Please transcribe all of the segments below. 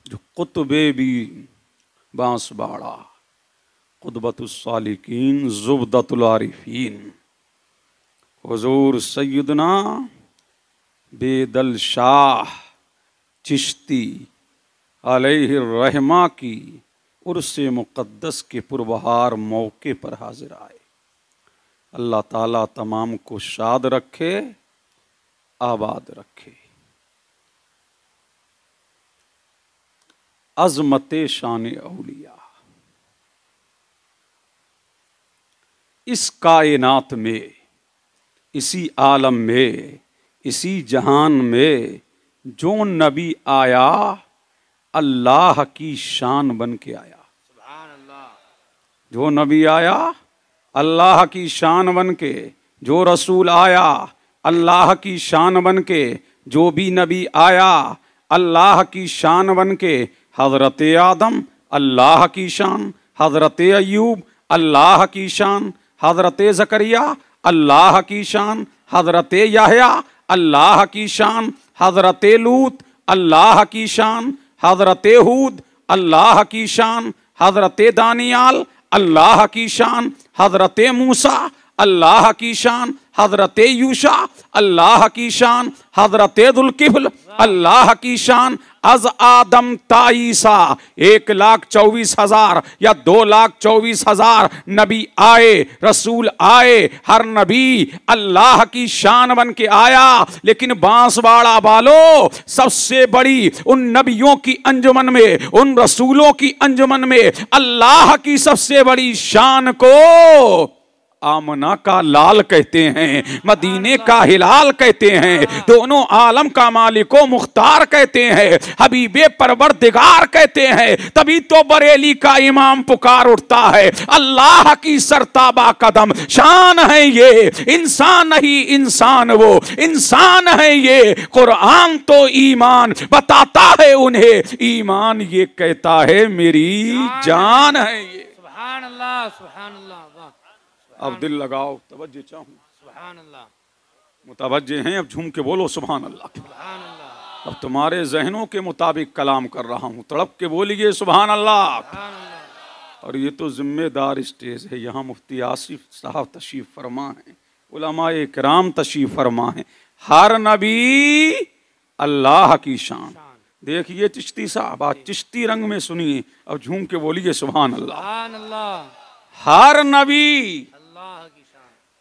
जो कुतुबे भी बांसवाड़ा, कुतबतुस्सालिकीन, ज़ुबदतुल आरिफीन, हुज़ूर सैयदना बेदल शाह चिश्ती अलैहि रहमा की उर्से मुक़द्दस के पुरबहार मौके पर हाजिर आए। अल्लाह ताला तमाम को शाद रखे, आबाद रखे। अज़मत शान औलिया, इस कायनात में, इसी आलम में, इसी जहान में जो नबी आया अल्लाह की शान बन के आया। सुभान अल्लाह। जो नबी आया अल्लाह की शान बन के, जो रसूल आया अल्लाह की शान बन के, जो भी नबी आया अल्लाह की शान बन के। हज़रत आदम अल्लाह की शान, हज़रत अय्यूब अल्लाह की शान, हज़रत ज़करिया अल्लाह की शान, हज़रत याहया अल्लाह की शान, हज़रत लूत अल्लाह की शान, हज़रत हूद अल्लाह की शान, हज़रत दानियाल अल्लाह की शान, हज़रत मूसा अल्लाह की शान, हज़रत यूशा अल्लाह की शान, हज़रत दुल्किफ्ल अल्लाह की शान। अज आदम ताईसा 1,24,000 या 2,24,000 नबी आए, रसूल आए, हर नबी अल्लाह की शान बन के आया। लेकिन बांसवाड़ा वालों, सबसे बड़ी उन नबियों की अंजुमन में, उन रसूलों की अंजुमन में अल्लाह की सबसे बड़ी शान को आमना का लाल कहते हैं, मदीने का हिलाल कहते हैं, दोनों आलम का मालिको मुख्तार कहते हैं, हबीबे परवरदिगार कहते हैं। तभी तो बरेली का इमाम पुकार उठता है, अल्लाह की सरताबा कदम शान है ये, इंसान नहीं इंसान वो, इंसान है ये। कुरान तो ईमान बताता है उन्हें, ईमान ये कहता है मेरी जान है ये। सुभान अल्लाह, सुभान अल्लाह। अब दिल लगाओ, तवज्जो चाहूं। सुभान अल्लाह। मुतवज्जे हैं, अब झूम के बोलो सुभान अल्लाह। सुभान अल्लाह। अब तुम्हारे जहनों के मुताबिक कलाम कर रहा हूँ, तड़प के बोलिए सुभान अल्लाह। सुभान अल्लाह। और ये तो जिम्मेदार स्टेज है, यहाँ मुफ्ती आसिफ साहब तशरीफ फरमा है, उलमाए किराम तशरीफ फरमा है। हर नबी अल्लाह की शान। देखिए चिश्ती साहब, आज चिश्ती रंग में सुनिए, अब झूम के बोलिए सुभान अल्लाह। सुभान अल्लाह। हर नबी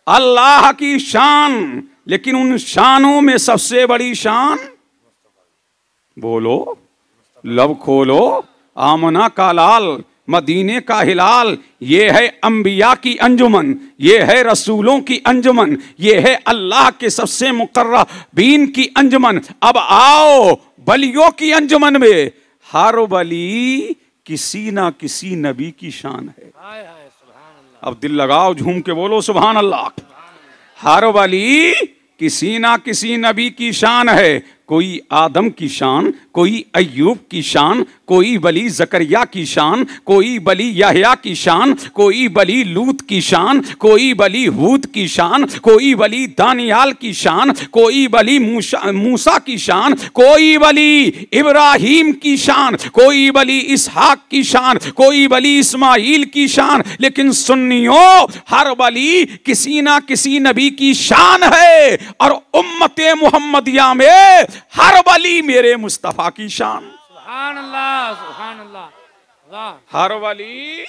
अल्लाह की शान, लेकिन उन शानों में सबसे बड़ी शान, बोलो लब खोलो, आमना का लाल, मदीने का हिलाल, ये है अंबिया की अंजुमन, ये है रसूलों की अंजुमन, ये है अल्लाह के सबसे मुकर्रबीन की अंजुमन। अब आओ बलियों की अंजुमन में, हर वली किसी ना किसी नबी की शान है। अब दिल लगाओ, झूम के बोलो सुभान अल्लाह। हर वली किसी ना किसी नबी की शान है। कोई आदम की शान, कोई अय्यूब की शान, कोई वली ज़करिया की शान, कोई वली याहया की शान, कोई वली लूत की शान, कोई वली हूद की शान, कोई वली दानियाल की शान, कोई वली मूसा की शान, कोई वली इब्राहीम की शान, कोई वली इसहाक की शान, कोई वली इस्माइल की शान। लेकिन सुन्नियों, हर वली किसी ना किसी नबी की शान है, और उम्मते मुहम्मदिया में हर वली मेरे मुस्तफा की शान। सुभान अल्लाह, सुभान अल्लाह। हर वली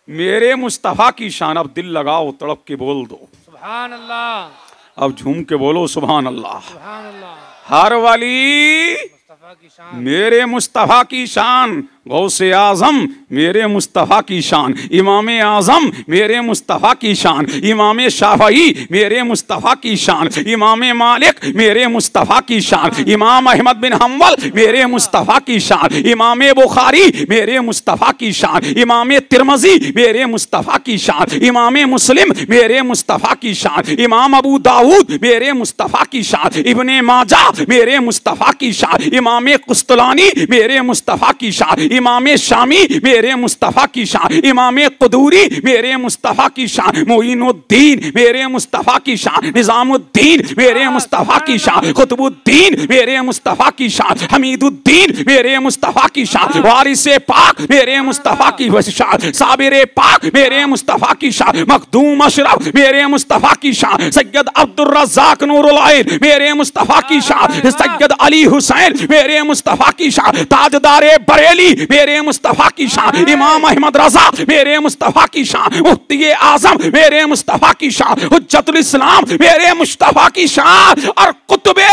मेरे मुस्तफा की शान। अब दिल लगाओ, तड़प के बोल दो सुभान अल्लाह। अब झूम के बोलो सुभान अल्लाह। सुभान अल्लाह। हर वली मुस्तफा की शान, मेरे मुस्तफा की शान। गौसे आजम मेरे मुस्तफा की शान, इमाम आजम मेरे मुस्तफा की शान, इमाम शाफई मेरे मुस्तफा की शान, इमाम मालिक मेरे मुस्तफा की शान, इमाम अहमद बिन हम्बल मेरे मुस्तफा की शान, इमाम बुखारी मेरे मुस्तफा की शान, इमाम तिरमजी मेरे मुस्तफा की शान, इमाम मुस्लिम मेरे मुस्तफा की शान, इमाम अबू दाऊद मेरे मुस्तफा की शान, इब्ने माजा मेरे मुस्तफा की शान, इमाम इमाम कुस्तलानी मेरे मुस्तफ़ा की शान, इमाम शामी मेरे मुस्तफ़ा की शान, इमाम कुदूरी मेरे मुस्तफ़ा की शान, मोइनुद्दीन मेरे मुस्तफ़ा की शान, निज़ामुद्दीन मेरे मुस्तफ़ा की शान, कुतुबुद्दीन मेरे मुस्तफ़ा की शान, हमीदुद्दीन मेरे मुस्तफ़ा की शान, वारिसे पाक मेरे मुस्तफ़ा की शान, साबिरे पाक मेरे मुस्तफ़ा की शान, मखदूम अशरफ मेरे मुस्तफ़ा की शान, सैयद अब्दुल रज़्ज़ाक नूरुल ऐन मेरे मुस्तफ़ा की शान, सैयद अली हुसैन मेरे मुस्तफ़ा की शान, ताजदारे बरेली मेरे मुस्तफ़ा की शान, इमाम अहमद रज़ा मेरे मुस्तफ़ा की शान, मुफ्ती आज़म मेरे मुस्तफ़ा की शान, हुज्जतुल इस्लाम मेरे मुस्तफ़ा की शान, और कुतुबे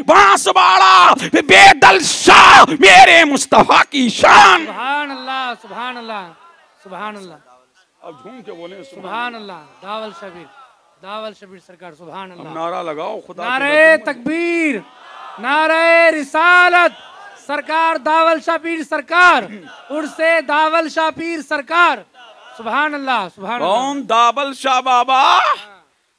बांसवाड़ा बेदल शाह मेरे मुस्तफ़ा की शान। सुभान अल्लाह, सुभान अल्लाह, सुभान अल्लाह। अब झूम के बोले सुभान अल्लाह। दावल शबीर, दावल शबीर सरकार, सुभान अल्लाह। नारा लगाओ खुदा, नारे तकबीर, नारे रिसालत, सरकार दावल शाह पीर सरकार, उर्से दावल शाह पीर सरकार, सुभान अल्लाह, सुभान अल्लाह। कौन? दावल शाह बाबा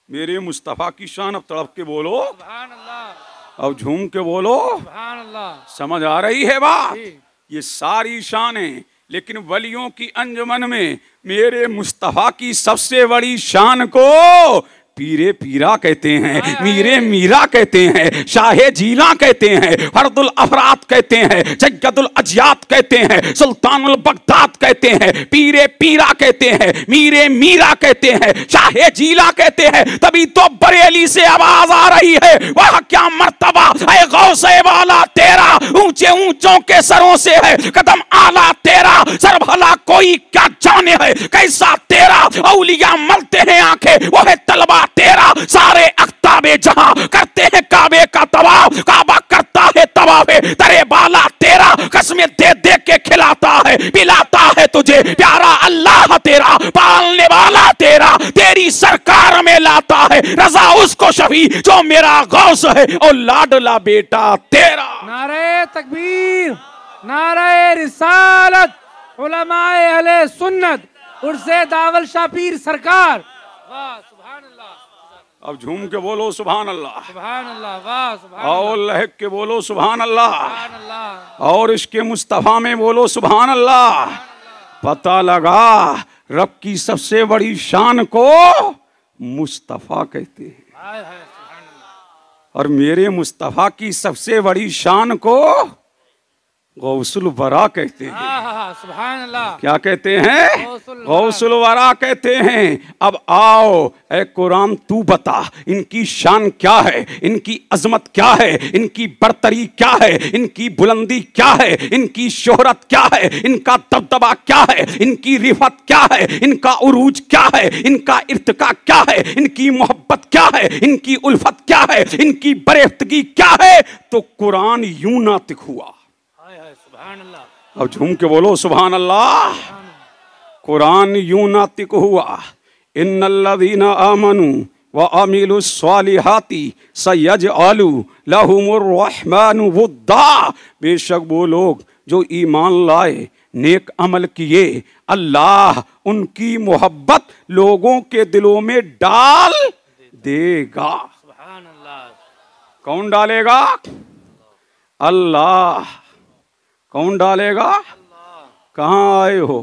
मेरे मुस्तफ़ा की शान। अब तड़प के बोलो, सुभान अल्लाह। अब झूम के बोलो, सुभान अल्लाह। समझ आ रही है बात? जी। ये सारी शानें, लेकिन वलियों की अंजुमन में मेरे मुस्तफ़ा की सबसे बड़ी शान को पीरे पीरा कहते हैं, मीरे मीरा कहते हैं, शाहे जीला कहते हैं, फर्दुल अफरात कहते हैं, जग्गदुल अजियात कहते हैं, सुल्तानुल बगदाद कहते हैं, पीरे पीरा कहते हैं, मीरे मीरा कहते हैं, शाहे जीला कहते हैं। तभी तो बरेली से आवाज आ रही है, वह क्या मर्तबा है गौसे वाला तेरा, ऊंचे ऊंचों के सरों से है कदम आला तेरा, सर भला कोई क्या जाने है कैसा तेरा, औलिया मलते हैं आंखें वो है तलवा तेरा, सारे अख्ताबे जहां करते हैं काबे का तवाफ, काबा करता है तवाफे तेरे बाला तेरा, कसमें दे दे के खिलाता है पिलाता है तुझे प्यारा अल्लाह तेरा, पालने वाला तेरा, तेरी सरकार में लाता है रजा उसको शफी जो मेरा गौस है और लाडला बेटा तेरा। नारे तकबीर, नारे रिसालत, उलमाए अहले सुन्नत, उर्से दावल शाह पीर सरकार। वाह सुभान अल्लाह। अब झूम के बोलो सुभान अल्लाह, सुभान अल्लाह, वाह सुभान और लहक के बोलो सुभान अल्लाह, अल्लाह। और इसके मुस्तफ़ा में बोलो सुभान अल्लाह। पता लगा रब की सबसे बड़ी शान को मुस्तफ़ा कहते हैं, हाय हाय सुभान अल्लाह। और मेरे मुस्तफ़ा की सबसे बड़ी शान को गौसुल वरा कहते हैं। सुभान अल्लाह। क्या कहते हैं? गौसुल वरा कहते हैं। अब आओ ऐ कुरान तू बता इनकी शान क्या है, इनकी अजमत क्या है, इनकी बरतरी क्या है, इनकी बुलंदी क्या है, इनकी शोहरत क्या है, इनका दबदबा क्या है, इनकी रिफत क्या है, इनका उरूज क्या है, इनका इर्तिका क्या है, इनकी मोहब्बत क्या है, इनकी उल्फत क्या है, इनकी बरेफ्तगी क्या है। तो कुरान यूं नातिक हुआ। अब झूम के बोलो सुभान अल्लाह। कुरान यूं नातिक हुआ, इन्नल्लज़ीना आमनू व अमीलुस्सालिहाती सयजअलु लहुमुर रहमानु वुद्दा। बेशक वो लोग जो ईमान लाए, नेक अमल किए, अल्लाह उनकी मोहब्बत लोगों के दिलों में डाल देगा। सुभान अल्लाह। कौन डालेगा? अल्लाह। कौन डालेगा? कहाँ आए हो?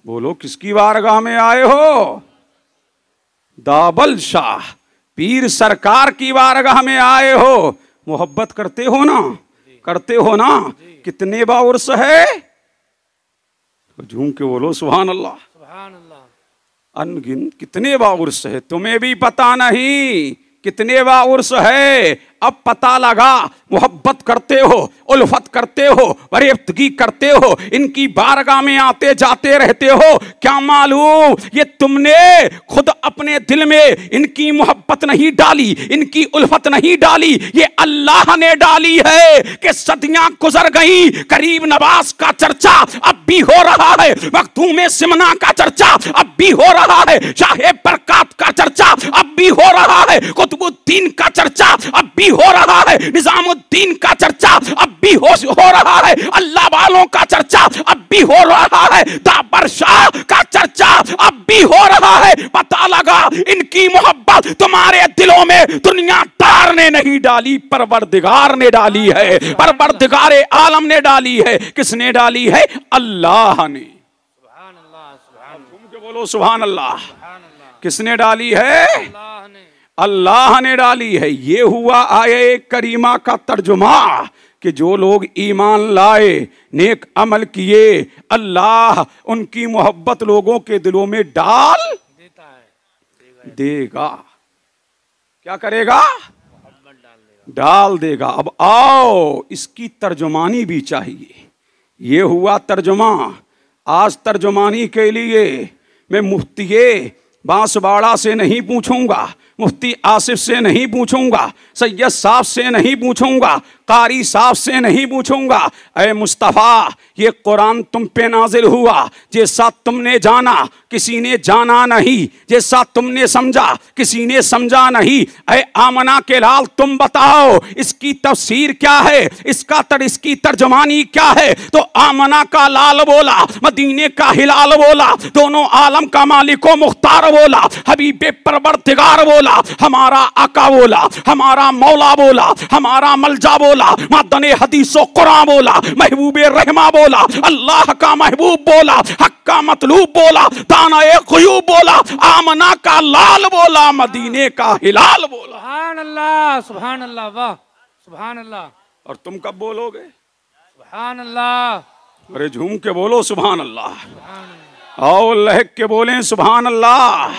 बोलो किसकी बारगाह में आए हो? दावल शाह पीर सरकार की बारगाह में आए हो। मोहब्बत करते हो ना? करते हो ना? कितने बाउर्स है? तो झूम के बोलो सुभान अल्लाह। सुभान अल्लाह। अनगिन कितने बाउर्स है, तुम्हें भी पता नहीं कितने बाउर्स है। अब पता लगा, मोहब्बत करते हो, उल्फत करते हो, बरेफ्तगी करते हो, इनकी बारगाह में आते जाते रहते हो। क्या मालूम ये तुमने खुद अपने दिल में इनकी मोहब्बत नहीं डाली, इनकी उल्फत नहीं डाली, ये अल्लाह ने डाली है। कि सदियां गुजर गई, करीब नवाज का चर्चा अब भी हो रहा है, मखदूम सिमना का चर्चा अब भी हो रहा है, शाहे बरकात का चर्चा अब भी हो रहा है, कुतुबुद्दीन का चर्चा अब भी भी हो रहा है, निजामुद्दीन का चर्चा अब भी हो रहा है, अल्लाह वालों का चर्चा अब भी हो रहा है, दाबर शाह का चर्चा अब भी हो रहा है। पता लगा इनकी मोहब्बत तुम्हारे दिलों में दुनियादार ने नहीं डाली, परवरदिगार ने डाली है, परवरदिगारे आलम ने डाली है। किसने डाली है? अल्लाह ने। बोलो सुभान अल्लाह। किसने डाली है? अल्लाह ने डाली है। ये हुआ आये करीमा का तर्जुमा कि जो लोग ईमान लाए, नेक अमल किए, अल्लाह उनकी मोहब्बत लोगों के दिलों में डाल देगा। क्या करेगा? डाल देगा। अब आओ इसकी तर्जुमानी भी चाहिए। ये हुआ तर्जुमा। आज तर्जुमानी के लिए मैं मुफ्तिये बांसवाड़ा से नहीं पूछूंगा, मुफ्ती आसिफ से नहीं पूछूंगा, सैयद साहब से नहीं पूछूंगा, कारी साहब से नहीं पूछूंगा। ऐ मुस्तफ़ा, ये कुरान तुम पे नाजिल हुआ, जैसा तुमने जाना किसी ने जाना नहीं, जैसा तुमने समझा किसी ने समझा नहीं। ऐ आमना के लाल, तुम बताओ इसकी तफसीर क्या है, इसकी तर्जमानी क्या है? तो आमना का लाल बोला, मदीने का हिलाल बोला, दोनों आलम का मालिको मुख्तार बोला, हबीबे परवरदिगार बोला, हमारा आका बोला, हमारा मौला बोला, हमारा मलजा बोला, मादने हदीसो कुरान बोला, महबूबे रहमा बोला, अल्लाह का महबूब बोला, हक का मतलूब बोला, दाना ए ग़ुयूब बोला, आमना का लाल बोला, मदीने का हिलाल बोला। सुभान अल्लाह, सुभान अल्लाह, वाह, सुभान अल्लाह। और तुम कब बोलोगे? सुभान अल्लाह। अरे झूम के बोलो सुभान अल्लाह। आओ लहक के बोलें सुभान अल्लाह।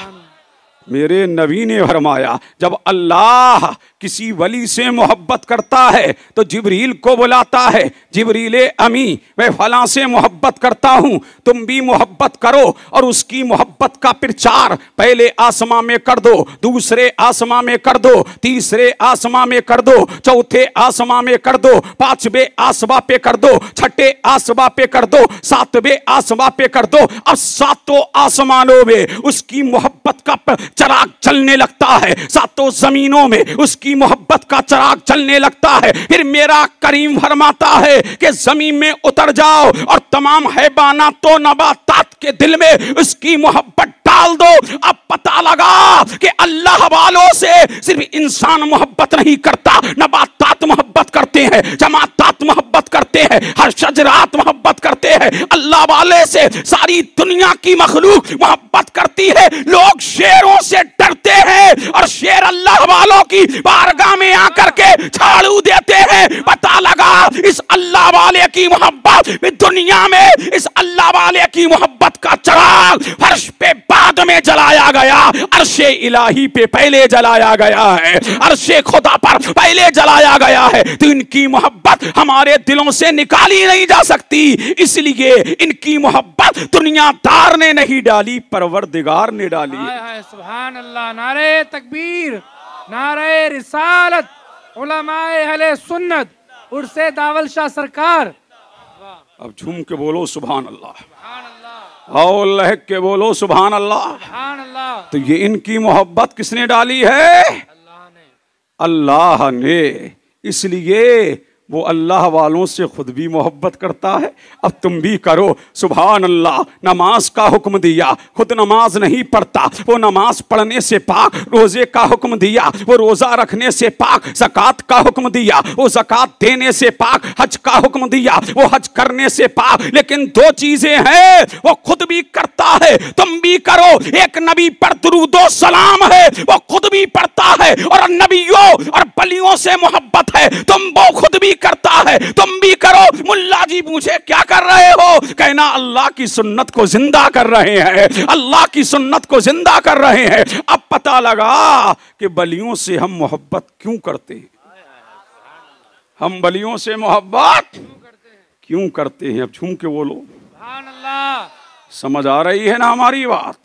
मेरे नबी ने फरमाया, जब अल्लाह किसी वली से मोहब्बत करता है तो जिब्रील को बुलाता है, जिब्रीले अमी मैं फलां से मोहब्बत करता हूं, तुम भी मोहब्बत करो, और उसकी मोहब्बत का प्रचार पहले आसमां में कर दो, दूसरे आसमां में कर दो, तीसरे आसमां में कर दो, चौथे आसमां में कर दो, पांचवें आसमां पे कर दो, छठे आसमां पे कर दो, सातवें आसमां पे कर दो। अब सातों आसमानों में उसकी मोहब्बत का चराग चलने लगता है, सातों जमीनों में उसकी मोहब्बत का चराग चलने लगता है। फिर मेरा करीम फरमाता है कि जमीन में उतर जाओ और तमाम हैवानात तो नबातात के दिल में उसकी मोहब्बत डाल दो। अब पता लगा कि अल्लाह वालों से सिर्फ इंसान मोहब्बत नहीं करता, नबातात मोहब्बत करते हैं, जमातात मोहब्बत करते हैं, हर शजरात मोहब्बत करते हैं। अल्लाह वाले से सारी दुनिया की मखलूक मोहब्बत करती है। लोग शेरों से डरते हैं और शेर अल्लाह वालों की बारगाह में आकर के झाड़ू देते हैं। पता लगा इस अल्लाह वाले की मोहब्बत दुनिया में, इस अल्लाह वाले की मोहब्बत का चराग फर्श पे बाद में जलाया गया, अर्शे इलाही पे पहले जलाया गया है, अर्शे खुदा पर पहले जलाया गया है। तो इनकी मोहब्बत हमारे दिलों से निकाली नहीं जा सकती, इसलिए इनकी मोहब्बत दुनियादार ने नहीं डाली, परवरदिगार ने डाली। सुभान अल्लाह। नारे तकबीर, नारे रिसालत, उलमाए अहले सुन्नत, उर्से दावल शाह सरकार। अब झूम के बोलो सुभान अल्लाह, और लहक के बोलो सुभान अल्लाह। तो ये इनकी मोहब्बत किसने डाली है? अल्लाह ने। इसलिए वो अल्लाह वालों से खुद भी मोहब्बत करता है। अब तुम भी करो सुभान अल्लाह। नमाज का हुक्म दिया, खुद नमाज नहीं पढ़ता, वो नमाज पढ़ने से पाक। रोजे का हुक्म दिया, वो रोजा रखने से पाक। ज़कात का हुक्म दिया, वो ज़कात देने से पाक। हज का हुक्म दिया, वो हज करने से पाक। लेकिन दो चीजें हैं, वो खुद भी करता है, तुम भी करो। एक नबी पर दुरूदो सलाम है, वो खुद भी पढ़ता है, और नबियों और बलियों से मोहब्बत है, तुम वो खुद भी करता है, तुम भी करो। मुल्ला जी पूछे क्या कर रहे हो? कहना अल्लाह की सुन्नत को जिंदा कर रहे हैं, अल्लाह की सुन्नत को जिंदा कर रहे हैं। अब पता लगा कि बलियों से हम मोहब्बत क्यों करते हैं, हम बलियों से मोहब्बत क्यों करते हैं। अब झूम के बोलो सुभान अल्लाह। समझ आ रही है ना हमारी बात?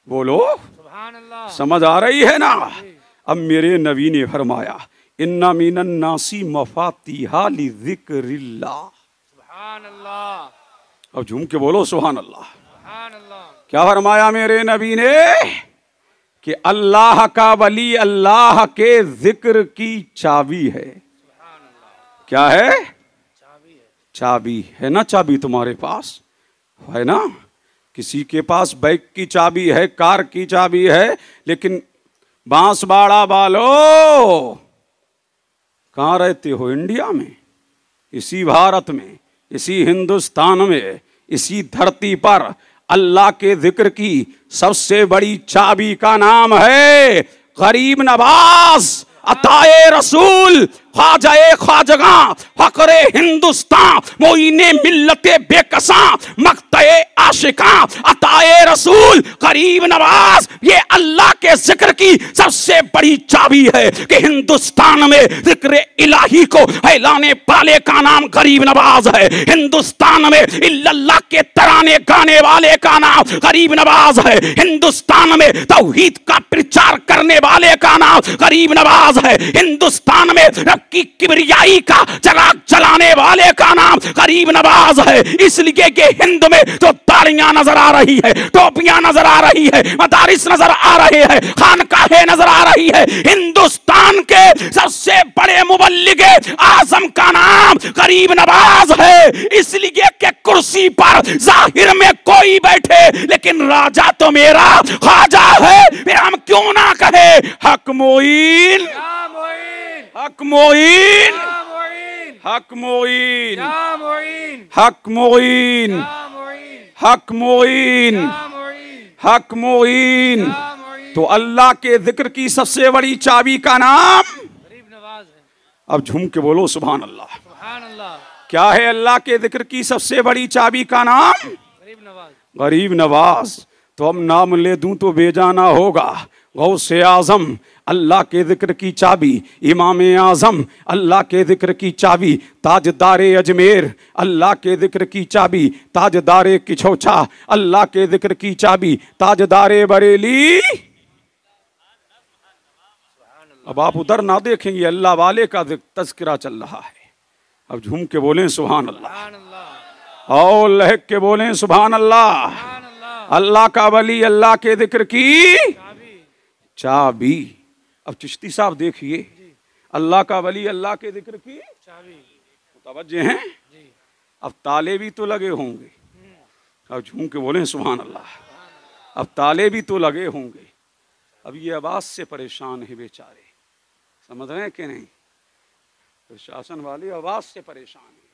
बोलो सुभान अल्लाह। समझ आ रही है ना? अब मेरे नबी ने फरमाया, इन्ना मिनन नासी मफातिहा लिज़िक्रिल्लाह। सुभान अल्लाह। अब झूम के बोलो सुभान अल्लाह। सुभान अल्लाह। क्या फरमाया मेरे नबी ने? कि अल्लाह का वली अल्लाह के जिक्र की चाबी है। क्या है? चाबी है ना। चाबी तुम्हारे पास है ना। किसी के पास बाइक की चाबी है, कार की चाबी है, लेकिन बांसवाड़ा वालों कहाँ रहते हो? इंडिया में, इसी भारत में, इसी हिंदुस्तान में, इसी धरती पर अल्लाह के जिक्र की सबसे बड़ी चाबी का नाम है गरीब नवाज, अताए रसूल, ख्वाजाए ख्वाजगा, फकरे हिंदुस्तान, मोइने मिल्लते बेकसा, मक्ते आशिका, अताए रसूल, गरीब नवाज। ये अल्लाह के जिक्र की सबसे बड़ी चाबी है कि हिंदुस्तान में जिक्र इलाही को फैलाने वाले का नाम गरीब नवाज है। हिंदुस्तान में इल्लल्लाह के तराने गाने वाले का नाम गरीब नवाज है। हिंदुस्तान में तौहीद का प्रचार करने वाले का नाम गरीब नवाज है। हिंदुस्तान में रब की किबरियाई का चराग जलाने वाले का नाम गरीब नवाज है। इसलिए कि हिंद में जो तालियां नजर आ रही है, टोपियां नजर आ रही है, मदारिस नजर आ रहे हैं, खानकाहें नजर आ रही है, हिंदुस्तान के सबसे बड़े मुबल्लिगे आजम का नाम गरीब नवाज है। इसलिए कि कुर्सी पर जाहिर में कोई बैठे लेकिन राजा तो मेरा ख्वाजा है। फिर हम क्यों ना कहे हक मोइन, हक मोइन, हक मोइन, हक मोइन, हक मोइन, हक मोइन। तो अल्लाह के जिक्र की सबसे बड़ी चाबी का नाम गरीब नवाज है। अब झूम के बोलो सुभान अल्लाह। सुभान अल्लाह। क्या है अल्लाह के जिक्र की सबसे बड़ी चाबी का नाम? गरीब नवाज। गरीब नवाज। तो अब नाम ले दूं तो बेजाना होगा। गौसे आजम अल्लाह के जिक्र की चाबी, इमाम आजम अल्लाह के जिक्र की चाबी, ताजदारे अजमेर अल्लाह के जिक्र की चाबी, ताजदारे किछोछा अल्लाह के जिक्र की चाबी, ताजदारे बरेली। अब आप उधर ना देखेंगे, अल्लाह वाले का तज़किरा चल रहा है। अब झूम के बोलें सुभान अल्लाह और लहक के बोलें सुभान अल्लाह। अल्लाह का वली अल्लाह के जिक्र की चाबी। अब चिश्ती साहब देखिए, अल्लाह का वली अल्लाह के जिक्र की चाबी। मुतवज्जे हैं? अब ताले भी तो लगे होंगे। अब झूम के बोलें सुभान अल्लाह। अब ताले भी तो लगे होंगे। अब ये आवाज से परेशान है बेचारे, समझ रहे हैं कि नहीं? प्रशासन वाले आवाज से परेशान है।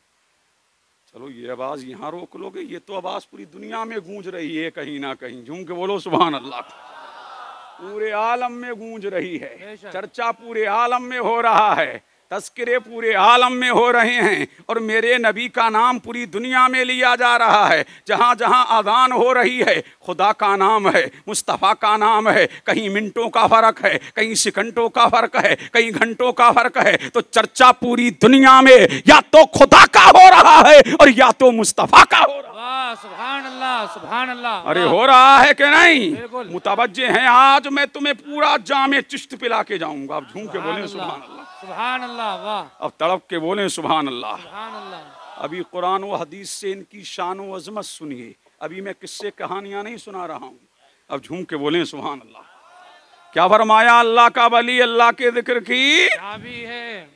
चलो ये आवाज यहाँ रोक लोगे, ये तो आवाज पूरी दुनिया में गूंज रही है कहीं ना कहीं। झूम के बोलो सुभान अल्लाह। पूरे आलम में गूंज रही है, चर्चा पूरे आलम में हो रहा है, तस्करे पूरे आलम में हो रहे हैं और मेरे नबी का नाम पूरी दुनिया में लिया जा रहा है। जहाँ जहाँ आज़ान हो रही है खुदा का नाम है, मुस्तफ़ा का नाम है। कहीं मिनटों का फ़र्क है, कहीं सेकंडों का फ़र्क है, कहीं घंटों का फ़र्क है। तो चर्चा पूरी दुनिया में या तो खुदा का हो रहा है और या तो मुस्तफ़ा का हो रहा है। सुभान अल्लाह, सुभान अल्लाह। अरे हो रहा है कि नहीं? मुतवज्जे हैं? आज मैं तुम्हें पूरा जामे चिश्त पिला के जाऊंगा। अब झूम के बोले सुभान अल्लाह, सुभान अल्लाह। वाह। अब तड़प के बोले सुभान अल्लाह, सुभान अल्लाह। अभी कुरान व हदीस से इनकी शान व अजमत सुनिए। अभी मैं किस्से कहानियां नहीं सुना रहा हूँ। अब झूम के बोले सुभान अल्लाह। क्या फरमाया? अल्लाह का वली अल्लाह के जिक्र की चाबी है।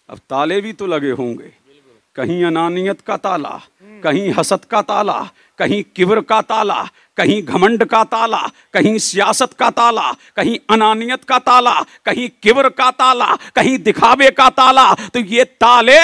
अब ताले भी तो लगे होंगे, कहीं अनानियत का ताला, कहीं हसद का ताला, कहीं किब्र का ताला, कहीं घमंड का ताला, कहीं सियासत का ताला, कहीं अनानियत का ताला, कहीं किब्र का ताला, कहीं दिखावे का ताला। तो ये ताले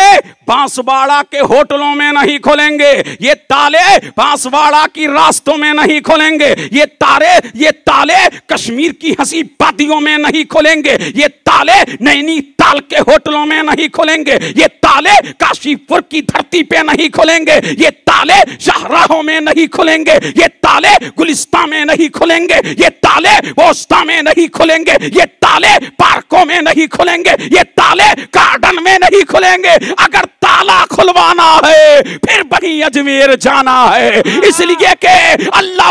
बांसवाड़ा के होटलों में नहीं खोलेंगे, ये ताले बांसवाड़ा की रास्तों में नहीं खोलेंगे, ये ताले कश्मीर की हंसी वादियों में नहीं खोलेंगे, ये ताले नैनीताल के होटलों में नहीं खोलेंगे, ये ताले काशीपुर की धरती पे नहीं खोलेंगे, ये ताले शाहराहों में नहीं खोलेंगे, ये ताले गुलिस्तां में नहीं खुलेंगे, ये ताले पोस्ता में नहीं खुलेंगे, ये ताले पार्कों में नहीं खुलेंगे, ये ताले गार्डन में नहीं खुलेंगे। अगर ताला खुलवाना है, फिर वहीं अजमेर जाना है। इसलिए कि अल्लाह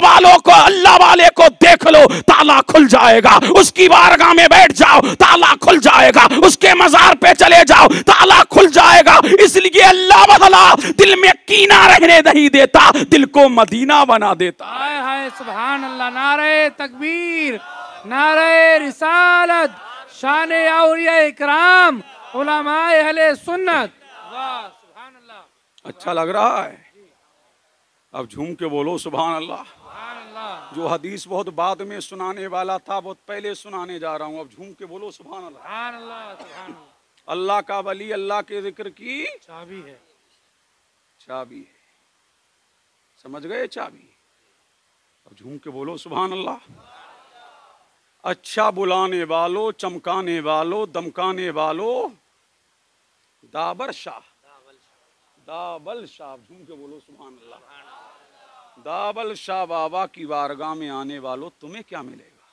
वाले को देख लो, ताला खुल जाएगा। उसकी बारगाह में बैठ जाओ, ताला खुल जाएगा। उसके मजार पे चले जाओ, ताला खुल जाएगा। इसलिए अल्लाह वाला दिल में कीना रहने नहीं देता, दिल को मदीना बना देता। हाय हाय सुभान अल्लाह। नारे तकबीर, नारे रिसालत, शान औलिया इकराम, उलमाए अहले सुन्नत। वाह सुभान अल्लाह। अच्छा लग रहा है? अब झूम के बोलो सुभान अल्लाह। सुभान अल्लाह। जो हदीस बहुत बाद में सुनाने वाला था, बहुत पहले सुनाने जा रहा हूँ। अब झूम के बोलो सुभान अल्लाह। सुभान अल्लाह, सुभान अल्लाह। अल्लाह का वली अल्लाह के जिक्र की चाबी है, चाबी है। समझ गए? चाबी। अब झूम के बोलो सुभान अल्लाह। अच्छा बुलाने वालों, चमकाने वालों, दमकाने वालों, दाबर शाह, दाबल शाह। झूम के बोलो सुभान अल्लाह। दाबल शाह बाबा की बारगाह में आने वालों, तुम्हें क्या मिलेगा?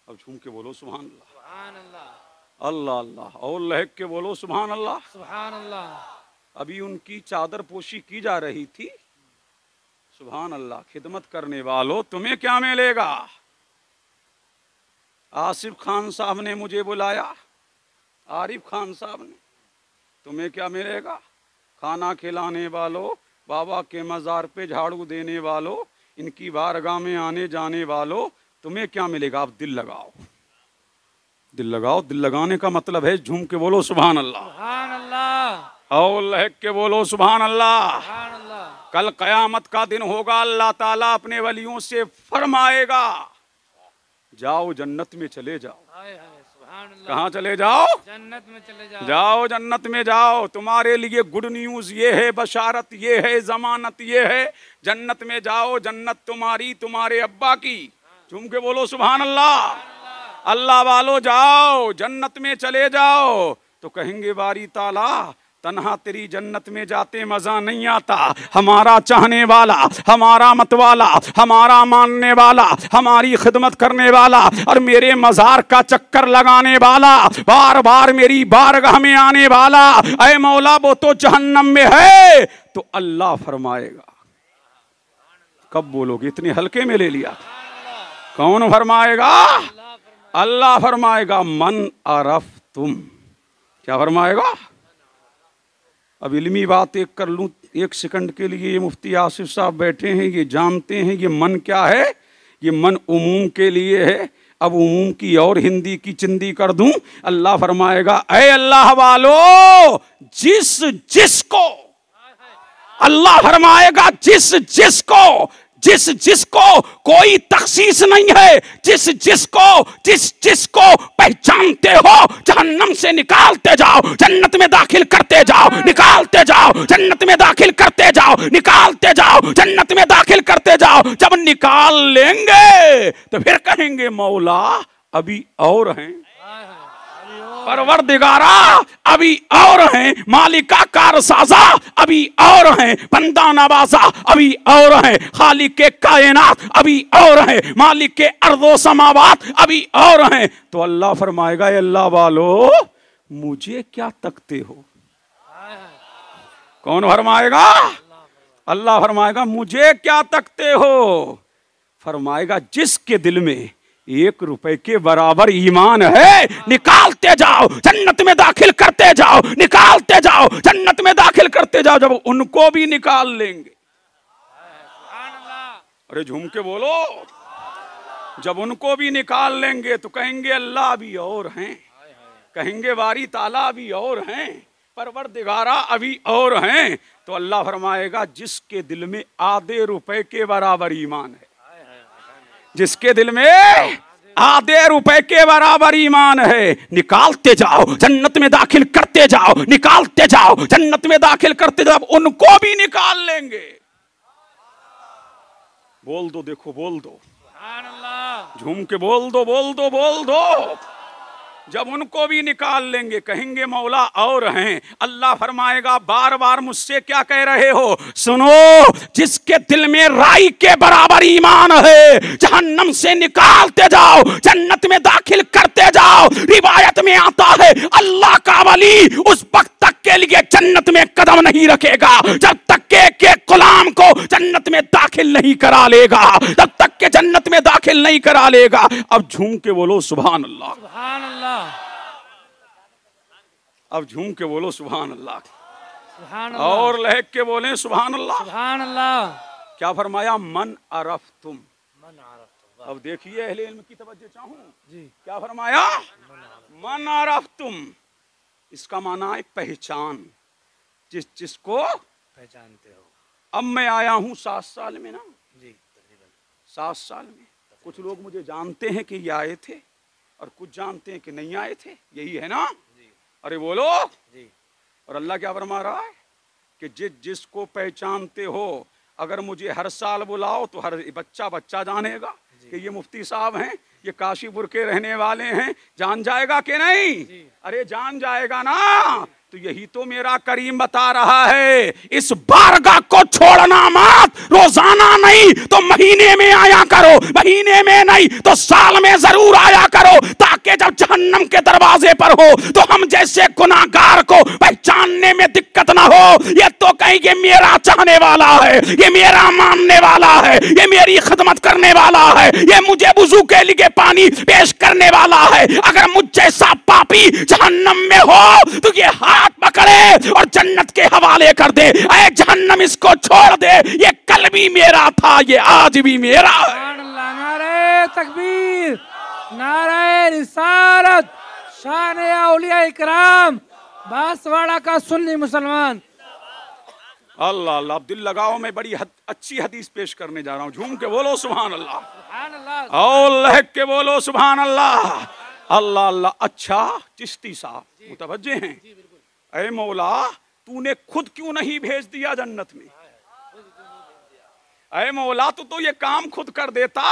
अब झूम के बोलो सुभान अल्लाह। सुभान अल्लाह, अल्लाह अल्लाह। और लहक के बोलो सुभान अल्लाह। सुभान अल्लाह। अभी उनकी चादर पोशी की जा रही थी। सुभान अल्लाह। खिदमत करने वालों, तुम्हें क्या मिलेगा? आसिफ खान साहब ने मुझे बुलाया, आरिफ खान साहब ने, तुम्हें क्या मिलेगा? खाना खिलाने वालों, बाबा के मज़ार पे झाड़ू देने वालों, इनकी बारगाह में आने जाने वालों, तुम्हें क्या मिलेगा? आप दिल लगाओ, दिल लगाओ। दिल लगाने का मतलब है झूम के बोलो सुभान अल्लाह। सुभान अल्लाह। और लहक के बोलो सुभान अल्लाह। सुभान अल्लाह। कल कयामत का दिन होगा, अल्लाह ताला अपने वलियों से फरमाएगा, जाओ जन्नत में चले जाओ। हाय हाय सुभान अल्लाह। कहाँ चले जाओ? जन्नत में चले जाओ। जाओ जन्नत में जाओ। तुम्हारे लिए गुड न्यूज ये है, बशारत ये है, जमानत ये है, जन्नत में जाओ। जन्नत तुम्हारी, तुम्हारे अब्बा की। झूम के बोलो सुभान अल्लाह। अल्लाह वालो जाओ, जन्नत में चले जाओ। तो कहेंगे बारी ताला, तन्हा तेरी जन्नत में जाते मजा नहीं आता। हमारा चाहने वाला, हमारा मतवाला, हमारा मानने वाला, हमारी खिदमत करने वाला और मेरे मजार का चक्कर लगाने वाला, बार बार मेरी बारगाह में आने वाला, ऐ मौला वो तो जहन्नम में है। तो अल्लाह फरमाएगा, कब बोलोगे? इतने हल्के में ले लिया। कौन फरमाएगा? अल्लाह फरमाएगा, मन अरफ तुम। क्या फरमाएगा? अब इल्मी बात एक कर लूँ एक सेकंड के लिए। ये मुफ्ती आसिफ साहब बैठे हैं, ये जानते हैं ये मन क्या है। ये मन उमूम के लिए है। अब उमूम की और हिंदी की चिंदी कर दूं। अल्लाह फरमाएगा, ऐ अल्लाह वालो, जिस जिसको, अल्लाह फरमाएगा जिस जिसको कोई तखसीस नहीं है, जिसको पहचानते हो, जहन्नम से निकालते जाओ, जन्नत में दाखिल करते जाओ, निकालते जाओ, जन्नत में दाखिल करते जाओ, निकालते जाओ, जन्नत में दाखिल करते जाओ। जब निकाल लेंगे तो फिर कहेंगे मौला अभी और हैं, परवरदिगारा अभी और हैं, मालिका कारसाजा अभी और हैं, बंदा नवाजा अभी और हैं, खालिक के कायनात अभी और हैं, मालिक के अर्दो समावात अभी और हैं। तो अल्लाह फरमाएगा, अल्लाह वालो मुझे क्या तकते हो? कौन फरमाएगा? अल्लाह फरमाएगा, मुझे क्या तकते हो? फरमाएगा, जिसके दिल में 1 रुपए के बराबर ईमान है, निकालते जाओ, जन्नत में दाखिल करते जाओ, निकालते जाओ, जन्नत में दाखिल करते जाओ। जब उनको भी निकाल लेंगे, अरे झूम के बोलो, जब उनको भी निकाल लेंगे तो कहेंगे अल्लाह भी और हैं, कहेंगे बारी ताला भी और हैं, परवरदिगारा अभी और हैं। तो अल्लाह फरमाएगा, जिसके दिल में आधे रुपए के बराबर ईमान है, जिसके दिल में आधे रुपए के बराबर ईमान है, निकालते जाओ, जन्नत में दाखिल करते जाओ, निकालते जाओ, जन्नत में दाखिल करते जाओ। उनको भी निकाल लेंगे। बोल दो, देखो बोल दो, झूम के बोल दो, बोल दो, बोल दो। जब उनको भी निकाल लेंगे कहेंगे मौला और हैं। अल्लाह फरमाएगा, बार बार मुझसे क्या कह रहे हो? सुनो, जिसके दिल में राई के बराबर ईमान है, जहन्नम से निकालते जाओ, जन्नत में दाखिल करते जाओ। रिवायत में आता है, अल्लाह का वली उस वक्त तक के लिए जन्नत में कदम नहीं रखेगा, जब तक के गुलाम को जन्नत में दाखिल नहीं करा लेगा, तब तक के जन्नत में दाखिल नहीं करा लेगा। अब झूम के बोलो सुभान अल्लाह, सुभान अल्लाह, अब झूम के बोलो सुभान अल्लाह, सुभान अल्लाह, और लहक के बोले सुभान अल्लाह। सुभान अल्लाह। क्या फरमाया? मन अरफ तुम। मन आरफ। अब देखिए अहले इल्म की तवज्जो चाहूं, जी। क्या फरमाया? मन अरफ तुम। इसका माना है पहचान, जिसको पहचानते हो। अब मैं आया हूं 7 साल में ना जी, तकरीबन 7 साल में। कुछ लोग मुझे जानते हैं कि ये आए थे और कुछ जानते हैं कि नहीं आए थे, यही है ना जी। अरे बोलो जी। और अल्लाह क्या फरमा रहा है कि जिसको पहचानते हो, अगर मुझे हर साल बुलाओ तो हर बच्चा जानेगा कि ये मुफ्ती साहब हैं, ये काशीपुर के रहने वाले हैं। जान जाएगा कि नहीं? अरे जान जाएगा ना। तो यही तो मेरा करीम बता रहा है, इस बारगाह को छोड़ना मत। रोजाना नहीं तो महीने में आया करो, महीने में नहीं तो साल में जरूर आया करो, ताकि जब जहन्नम के दरवाजे पर हो तो हम जैसे गुनाहगार को पहचानने में दिक्कत ना हो। ये तो कहीं ये मेरा चाहने वाला है, ये मेरा मानने वाला है, ये मेरी खिदमत करने वाला है, ये मुझे वुजू के लिए पानी पेश करने वाला है। अगर मुझ जैसा पापी जहन्नम में हो तो ये हाथ पकड़े और जन्नत के हवाले कर दे। ऐ जहन्नम इसको छोड़ दे, ये कल भी मेरा था, ये आज भी मेरा है। सुभान अल्लाह। नारे तकबीर, नारे रिसालत, शान औलिया इकराम, बांसवाड़ा का सुन्नी मुसलमान। अल्लाह अल्लाह, दिल लगाओ, मैं बड़ी अच्छी हदीस पेश करने जा रहा हूँ। झूम के बोलो सुभान अल्लाह, सुभान अल्लाह, और लहक के बोलो सुभान अल्लाह। अल्लाह अल्लाह। अच्छा चिश्ती साहब मुतवज्जे हैं, ऐ मौला तूने खुद क्यों नहीं भेज दिया जन्नत में? ऐ मौला तो ये काम खुद कर देता।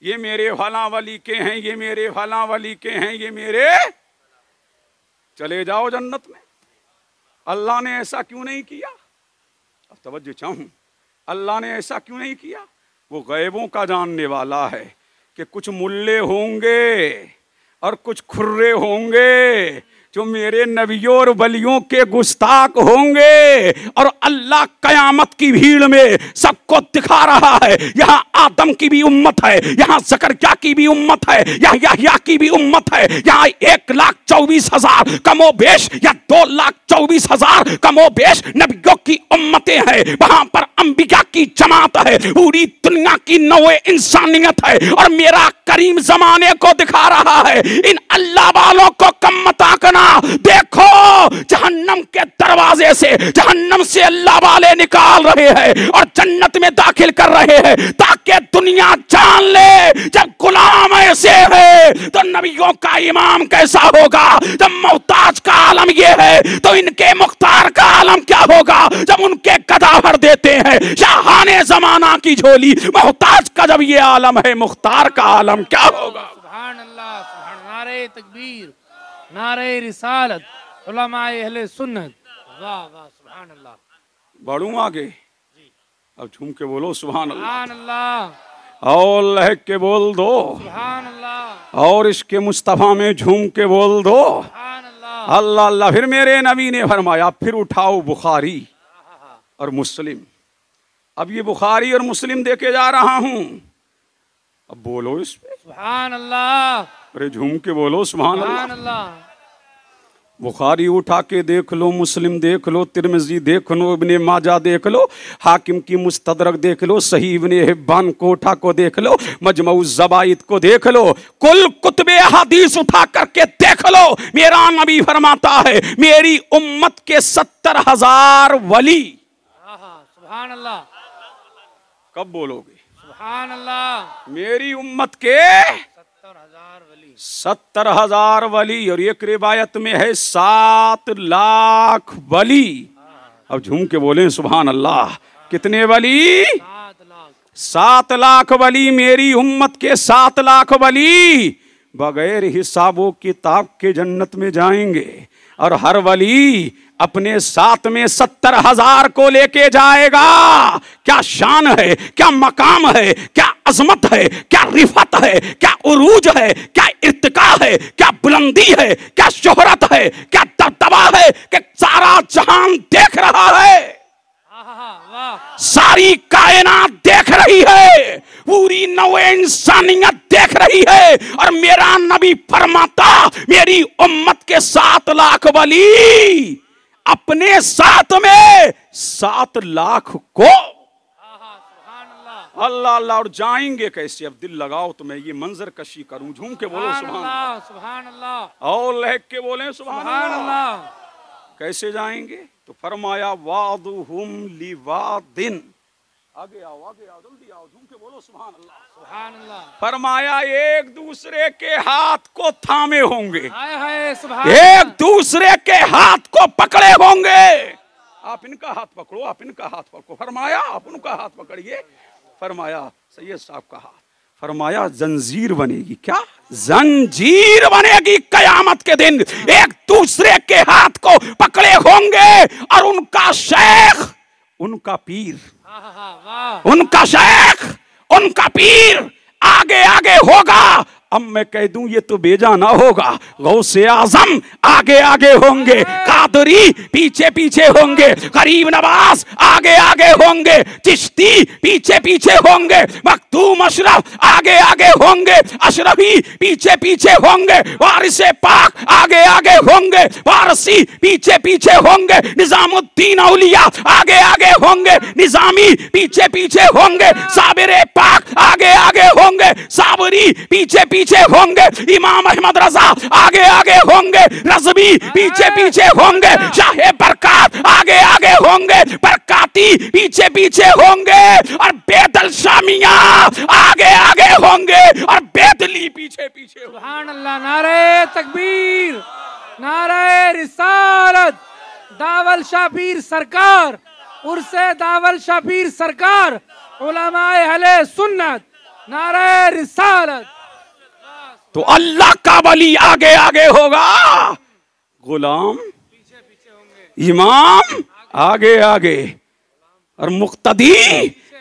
ये मेरे फला वली के हैं, ये मेरे फला वली के हैं, ये मेरे, चले जाओ जन्नत में। अल्लाह ने ऐसा क्यों नहीं किया? अब तवज्जो चाहूं, अल्लाह ने ऐसा क्यों नहीं किया? वो गैबों का जानने वाला है कि कुछ मुल्ले होंगे और कुछ खुर्रे होंगे जो मेरे नबियों और वलियों के गुस्ताख होंगे, और अल्लाह कयामत की भीड़ में सबको दिखा रहा है। यहाँ आदम की भी उम्मत है, यहाँ ज़करिया की भी उम्मत है, यहाँ यहया की भी उम्मत है, यहाँ 1,24,000 कमोबेश या 2,24,000 कमोबेश नबियों की उम्मतें हैं। वहां पर अंबिया की जमात है, पूरी दुनिया की नौए इंसानियत है, और मेरा करीम जमाने को दिखा रहा है। इन अल्लाह वालों को कम मत आंकना। देखो जहन्नम के दरवाजे से, जहन्नम से अल्लाह वाले निकाल रहे हैं और जन्नत में दाखिल कर रहे हैं, ताकि दुनिया जान ले जब गुलाम ऐसे है तो नबियों का इमाम कैसा होगा। जब मोहताज का आलम ये है तो इनके मुख्तार का आलम क्या होगा। जब उनके गदा भर देते हैं शाहाने जमाना की झोली, मोहताज का जब ये आलम है, मुख्तार का आलम क्या होगा। सुभान अल्लाह, सुभान, नारे तकबीर, नारे रिसालत, उलमाए अहले सुन्नत। वाह वाह, सुभान अल्लाह। बढ़ूं आगे? अब झूम के बोलो सुभान अल्लाह, सुभान अल्लाह, और लहक के बोल दो, सुभान अल्लाह, और इसके मुस्तफा में झूम के बोल दो सुभान अल्लाह, अल्लाह अल्लाह। फिर मेरे नबी ने फरमाया, फिर उठाओ बुखारी और मुस्लिम। अब ये बुखारी और मुस्लिम देके जा रहा हूं, अब बोलो इस पे सुभान अल्लाह, अरे झूम के बोलो सुभान सुभान अल्लाह। अल्लाह। बुखारी उठा के देख लो, मुस्लिम देख लो, तिरमिज़ी देख लो, इब्ने माजा देख लो, हाकिम की मुस्तदरक देख लो, सही इब्ने हिब्बान को उठा को देख लो, मजमऊ ज़बाइद को देख लो, कुल कुतुबे हदीस उठा करके देख लो। मेरा नबी फरमाता है, मेरी उम्मत के 70,000 वली। सुभान अल्लाह, कब बोलोगे सुभान अल्लाह। मेरी उम्मत के 70,000 वली, 70,000 वली, और एक रिवायत में है 7 लाख वली। अब झूम के बोले सुभान अल्लाह। कितने वली? 7 लाख। 7 लाख वली, मेरी उम्मत के 7 लाख वली बगैर हिसाबो किताब के जन्नत में जाएंगे, और हर वली अपने साथ में 70,000 को लेके जाएगा। क्या शान है, क्या मकाम है, क्या अजमत है, क्या रिफत है, क्या उरूज है, क्या इर्तिका है, क्या बुलंदी है, क्या शोहरत है, क्या दबदबा है कि सारा जहान देख रहा है, सारी कायनात देख रही है, पूरी नौ इंसानियत देख रही है। और मेरा नबी फरमाता मेरी उम्मत के 7 लाख वली अपने साथ में 7 लाख को अल्लाह अल्लाह। और जाएंगे कैसे? अब दिल लगाओ तो मैं ये मंजर कशी करूं। झूम के बोलो सुभान अल्लाह, सुभान अल्लाह, और लहक के बोले सुभान अल्लाह। कैसे जाएंगे? तो फरमाया वादुहुम लिवादिन। आगे आओ जल्दी आओ, झूम के बोलो सुभान अल्लाह, सुभान अल्लाह। फरमाया एक दूसरे के हाथ को थामे होंगे, हाय हाय सुभान, एक दूसरे के हाथ को पकड़े होंगे। आप इनका हाथ पकड़ो, आप इनका हाथ पकड़ो। फरमाया आप उनका हाथ पकड़िए। फरमाया सैयद साहब का हाथ, फरमाया जंजीर बनेगी। क्या जंजीर बनेगी? कयामत के दिन एक दूसरे के हाथ को पकड़े होंगे और उनका शेख, उनका पीर, उनका शेख, उनका पीर आगे आगे होगा। अब मैं कह दूं ये तो बेजा ना होगा, गौसे आजम आगे आगे होंगे, कादरी पीछे पीछे होंगे, गरीब नवाज आगे आगे होंगे, चिश्ती पीछे पीछे होंगे, मखदूम अशरफ आगे आगे होंगे, अशरफी पीछे पीछे होंगे, वारिसे पाक आगे आगे होंगे, वारसी पीछे पीछे होंगे, निजामुद्दीन औलिया आगे आगे होंगे, निजामी पीछे पीछे होंगे, साबिरे पाक आगे आगे होंगे, साबरी पीछे पीछे होंगे, इमाम अहमद रजा आगे आगे होंगे, रज़वी पीछे पीछे होंगे, शाहे बरकात आगे आगे होंगे, बरकाती पीछे पीछे होंगे, और बेदल शामिया आगे आगे होंगे, और बेदली पीछे पीछे होंगे। सुभान अल्लाह। नारे तकबीर, नारे रिसालत, दावल शापीर सरकार, उर्से दावल शापीर सरकार, उलमाए अहले सुन्नत, नारे रिसालत। तो अल्लाह का वली आगे आगे होगा, गुलाम पीछे पीछे होंगे, इमाम आगे आगे, और मुक्तदी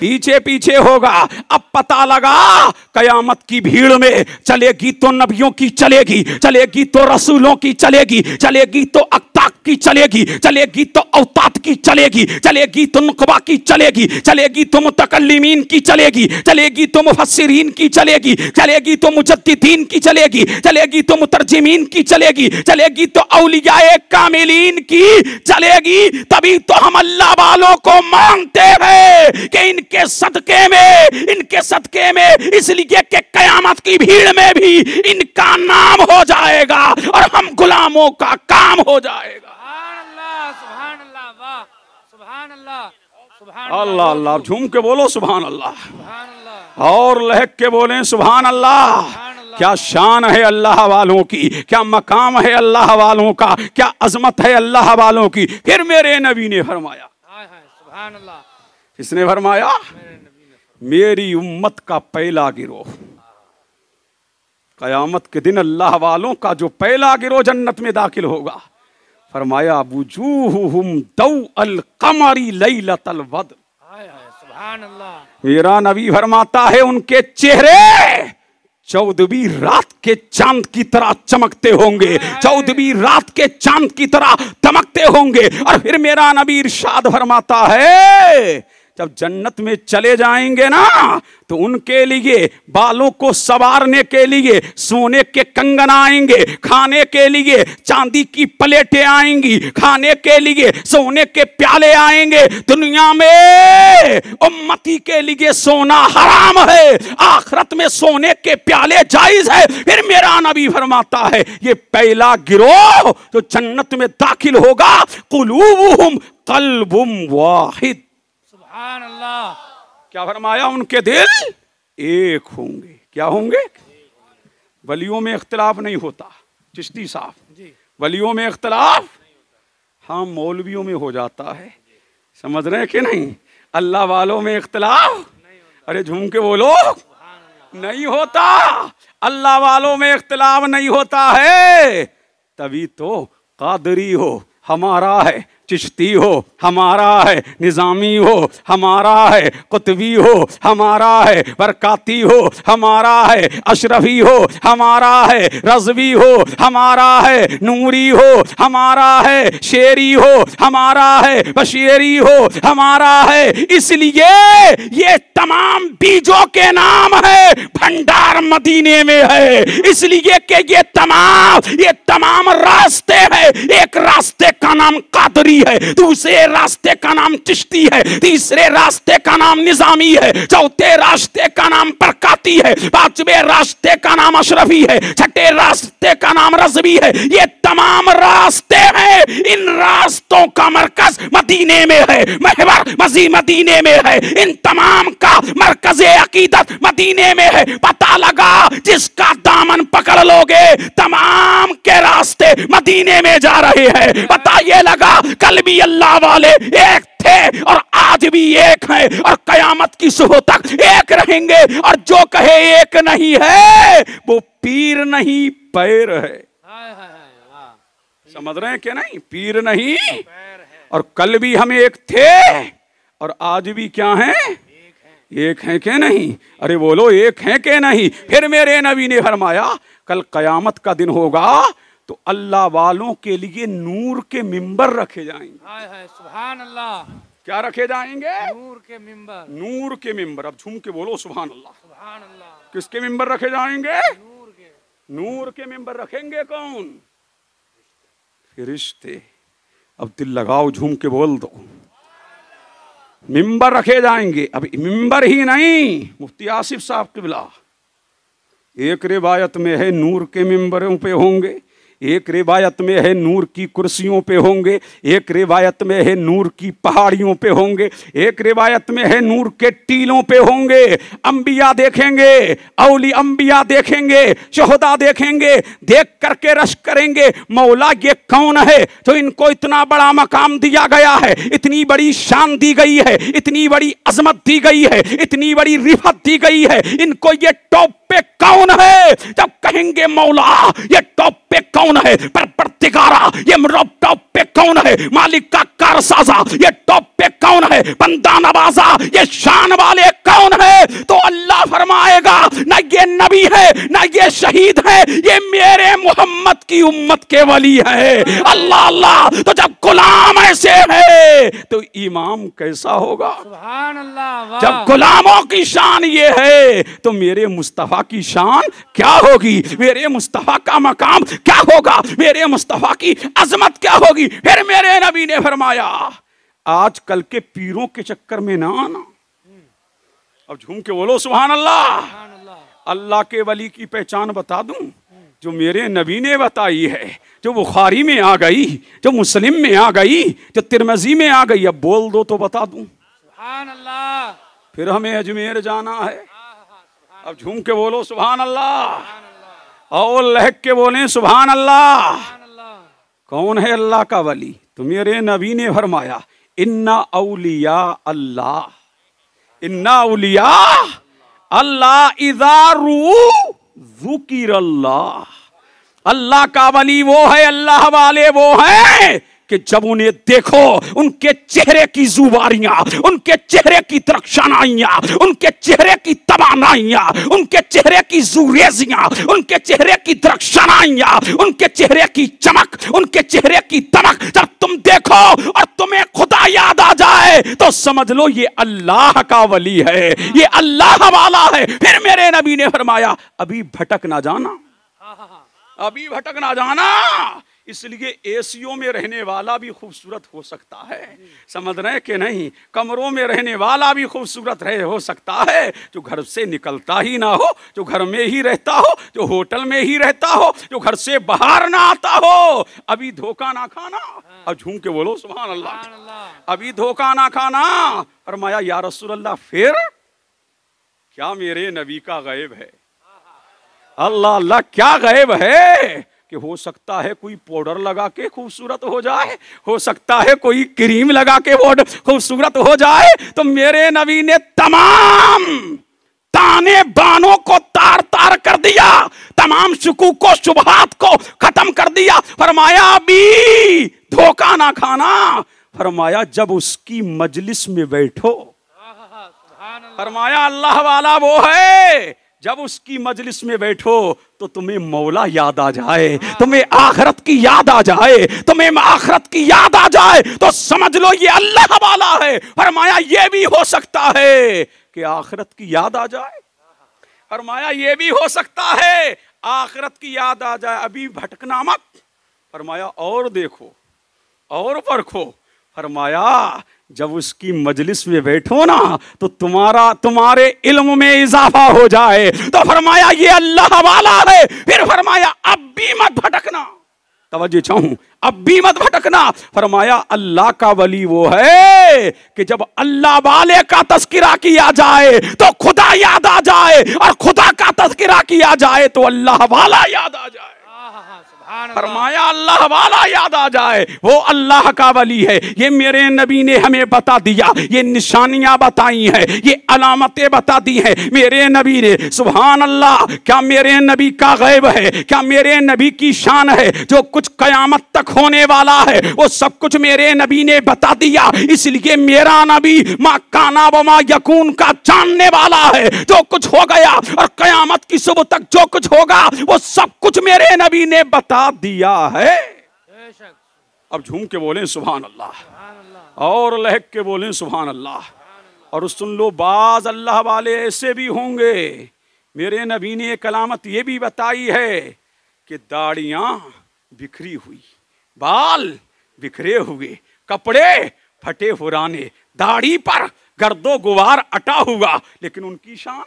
पीछे पीछे होगा। अब पता लगा कयामत की भीड़ में चलेगी तो नबियों की चलेगी, चलेगी तो रसूलों की चलेगी, चलेगी तो अक्ताक की चलेगी, चलेगी तो औतात की चलेगी, चलेगी तो नुकबा की चलेगी, चलेगी तो मुतकल्लिमीन की चलेगी, चलेगी तो मुफस्सिरीन की चलेगी, चलेगी तो मुजद्दिदीन की चलेगी, चलेगी तो मुतर्जिमीन की चलेगी, चलेगी तो औलियाए कामिलीन की चलेगी। तभी तो हम अल्लाह वालों को मानते हैं कि इनके सदके में इसलिए कि कयामत की भीड़ में भी इनका नाम हो जाएगा और हम गुलामों का काम हो जाएगा। सुभान अल्लाह, वाह, सुभान अल्लाह, सुभान अल्लाह अल्लाह। झूम के बोलो सुभान अल्लाह, सुभान अल्लाह, और लहक के बोलें सुभान अल्लाह। क्या शान है अल्लाह वालों की, क्या मकाम है अल्लाह वालों का, क्या अजमत है अल्लाह वालों की। फिर मेरे नबी ने फरमाया, सुभान अल्लाह, किसने फरमाया? मेरी उम्मत का पहला गिरोह, कयामत के दिन अल्लाह वालों का जो पहला गिरोह जन्नत में दाखिल होगा, फरमाया वुजूहुहुम दौ अल कमरी लैलतल बद्र। सुभान अल्लाह। मेरा नबी फरमाता है उनके चेहरे 14वीं रात के चांद की तरह चमकते होंगे, 14वीं रात के चांद की तरह दमकते होंगे। और फिर मेरा नबी इरशाद फरमाता है जब जन्नत में चले जाएंगे ना तो उनके लिए बालों को संवारने के लिए सोने के कंगन आएंगे, खाने के लिए चांदी की प्लेटें आएंगी, खाने के लिए सोने के प्याले आएंगे। दुनिया में उम्मती के लिए सोना हराम है, आखिरत में सोने के प्याले जायज है। फिर मेरा नबी फरमाता है ये पहला गिरोह जो जन्नत में दाखिल होगा, कुलूबुहुम कल्बुम वाहिद। सुभान अल्लाह। क्या फरमाया? उनके दिल एक होंगे। क्या होंगे? वलियों में इख्तिलाफ नहीं होता चिश्ती साहब, वलियों में इख्तिलाफ हाँ मौलवियों में हो जाता है, समझ रहे हैं कि नहीं? अल्लाह वालों में इख्तिलाफ, अरे झूम के बोलो, नहीं होता। अल्लाह वालों में इख्तिलाफ नहीं होता है, तभी तो कादरी हो हमारा है, चिश्ती हो हमारा है, निज़ामी हो हमारा है, कुतबी हो हमारा है, बरकाती हो हमारा है, अशरफी हो हमारा है, रज़वी हो हमारा है, नूरी हो हमारा है, शेरी हो हमारा है, बशीरी हो हमारा है। इसलिए ये तमाम बीजों के नाम है, भंडार मदीने में है। इसलिए कि ये तमाम रास्ते हैं। एक रास्ते का नाम कादरी है, दूसरे रास्ते का नाम चिश्ती है, तीसरे रास्ते का नाम निजामी है, चौथे रास्ते का नाम बरकाती है, पांचवें रास्ते का नाम अशरफी है, छठे रास्ते का नाम रज़वी है। ये तमाम रास्ते हैं। इन रास्तों का मरकज मदीने में है, महवर मदीने में है। इन तमाम का मरकज अकीदत मदीने में है। पता लगा जिसका दामन पकड़ लोगे तमाम के रास्ते मदीने में जा रहे हैं। पता ये लगा कल भी अल्लाह वाले एक थे और आज भी एक हैं और कयामत की सुबह तक एक रहेंगे। और जो कहे एक नहीं है वो पीर नहीं पैर है। समझ रहे हैं क्या? नहीं, पीर नहीं। और कल भी हम एक थे और आज भी क्या हैं? एक हैं के नहीं? अरे बोलो, एक हैं के नहीं? फिर मेरे नबी ने फरमाया कल कयामत का दिन होगा तो अल्लाह वालों के लिए नूर के मिंबर रखे जाएंगे। सुभान अल्लाह। क्या रखे जाएंगे? नूर के मिंबर। नूर के मिंबर। अब झूम के बोलो सुभान अल्लाह। सुभान अल्लाह। किसके मिंबर रखे जाएंगे? नूर के। नूर के मिंबर रखेंगे कौन? फरिश्ते। अब दिल लगाओ, झूम के बोल दो। मिंबर रखे जाएंगे। अब मिंबर ही नहीं, मुफ्ती आसिफ साहब क़िबला, एक रिवायत में है नूर के मिंबरों पे होंगे, एक रिवायत में है नूर की कुर्सियों पे होंगे, एक रिवायत में है नूर की पहाड़ियों पे होंगे, एक रिवायत में है नूर के टीलों पे होंगे। अंबिया देखेंगे, औली अंबिया देखेंगे, शोहदा देखेंगे, देख करके रश करेंगे मौला ये कौन है तो इनको इतना बड़ा मकाम दिया गया है, इतनी बड़ी शान दी गई है, इतनी बड़ी अजमत दी गई है, इतनी बड़ी रिफत दी गई है, इनको ये टॉप पे कौन है? जब कहेंगे मौला ये टॉप पे कौन है, परवरदिगारा ये टॉप पे कौन है, मालिक का कारसाजा ये टॉप पे कौन है, बंदा नवाजा ये शान वाले कौन है? तो अल्लाह फरमाएगा ना ये नबी है ना ये शहीद है, ये मेरे मोहम्मद की उम्मत के वली है। अल्लाह अल्लाह। तो जब गुलाम ऐसे है तो इमाम कैसा होगा? सुभान अल्लाह। जब गुलामों की शान ये है तो मेरे मुस्तफा की शान क्या होगी? मेरे मुस्तफा का मकाम क्या होगा? मेरे मुस्तफा की अजमत क्या होगी? फिर मेरे नबी ने फरमाया आज कल के पीरों के चक्कर में ना आना। अब झूम के बोलो सुभान अल्लाह। अल्लाह के वली की पहचान बता दूं जो मेरे नबी ने बताई है, जो बुखारी में आ गई, जो मुस्लिम में आ गई, जो तिरमिज़ी में आ गई। अब बोल दो तो बता दूं। सुभान अल्लाह। फिर हमें अजमेर जाना है। अब झूम के बोलो सुभान अल्लाह और लहक के बोले सुभान अल्लाह। कौन है अल्लाह का वली? तो मेरे नबी ने फरमाया इन्ना औलिया अल्लाह, इन्ना औलिया अल्लाह इज़ारू ज़ुकिर अल्लाह। अल्लाह का वली वो है, अल्लाह वाले वो हैं कि जब उन्हें देखो उनके चेहरे की जुबारियां, उनके चेहरे की तरक्शानाइयां, उनके चेहरे की तवानाइयां, उनके चेहरे की जुरेजियां, उनके चेहरे की तरक्शानाइयां, उनके चेहरे की चमक, उनके चेहरे की तमक जब तुम देखो और तुम्हें खुदा याद आ जाए तो समझ लो ये अल्लाह का वली है, ये अल्लाह वाला है। फिर मेरे नबी ने फरमाया अभी भटक ना जाना, अभी भटक ना जाना। इसलिए एसियों में रहने वाला भी खूबसूरत हो सकता है, समझ रहे कि नहीं? कमरों में रहने वाला भी खूबसूरत हो सकता है, जो घर से निकलता ही ना हो, जो घर में ही रहता हो, जो होटल में ही रहता हो, जो घर से बाहर ना आता हो। अभी धोखा ना खाना। अब झूम के बोलो सुभान अल्लाह। अभी धोखा ना खाना। फरमाया या रसूल अल्लाह फिर क्या मेरे नबी का गैब है? अल्लाह अल्लाह क्या गैब है? कि हो सकता है कोई पाउडर लगा के खूबसूरत हो जाए, हो सकता है कोई क्रीम लगा के वो खूबसूरत हो जाए। तो मेरे नबी ने तमाम ताने बानों को तार तार कर दिया, तमाम शुकूक शुबहात को खत्म कर दिया। फरमाया अभी धोखा ना खाना, फरमाया जब उसकी मजलिस में बैठो, सुभान अल्लाह। फरमाया अल्लाह वाला वो है जब उसकी मजलिस में बैठो तो तुम्हें मौला याद आ जाए, तुम्हें आखिरत की याद आ जाए, तुम्हें आखिरत की याद आ जाए तो समझ लो ये अल्लाह वाला है। फरमाया ये भी हो सकता है कि आखिरत की याद आ जाए, फरमाया ये भी हो सकता है आखिरत की याद आ जाए, अभी भटकना मत। फरमाया और देखो और परखो, फरमाया जब उसकी मजलिस में बैठो ना तो तुम्हारे इल्म में इजाफा हो जाए, तो फरमाया ये अल्लाह वाला है। फिर फरमाया अब भी मत भटकना, तवज्जो चाहूं, अब भी मत भटकना। फरमाया अल्लाह का वली वो है कि जब अल्लाह वाले का तज़किरा किया जाए तो खुदा याद आ जाए, और खुदा का तज़किरा किया जाए तो अल्लाह वाला याद आ जाए। फरमाया अल्लाह वाला याद आ जाए, वो अल्लाह का वली है। ये मेरे नबी ने हमें बता दिया, ये निशानियां बताई हैं, ये अलामतें बता दी हैं मेरे नबी ने। सुभान अल्लाह, क्या मेरे नबी का गैब है, क्या मेरे नबी की शान है? जो कुछ कयामत तक होने वाला है वो सब कुछ मेरे नबी ने बता दिया। इसलिए मेरा नबी मा काना व मा यकून का जानने वाला है। जो कुछ हो गया और कयामत की सुबह तक जो कुछ होगा वो सब कुछ मेरे नबी ने बता दिया है। अब झूम के बोलें सुभान अल्लाह, और लहक के बोलें सुभान अल्लाह। और सुन लो, बाज अल्लाह वाले ऐसे भी होंगे, मेरे नबी ने एक अलामत ये भी बताई है कि दाढ़ियां बिखरी हुई, बाल बिखरे हुए, कपड़े फटे फुराने, दाढ़ी पर गर्दो गुबार अटा हुआ, लेकिन उनकी शान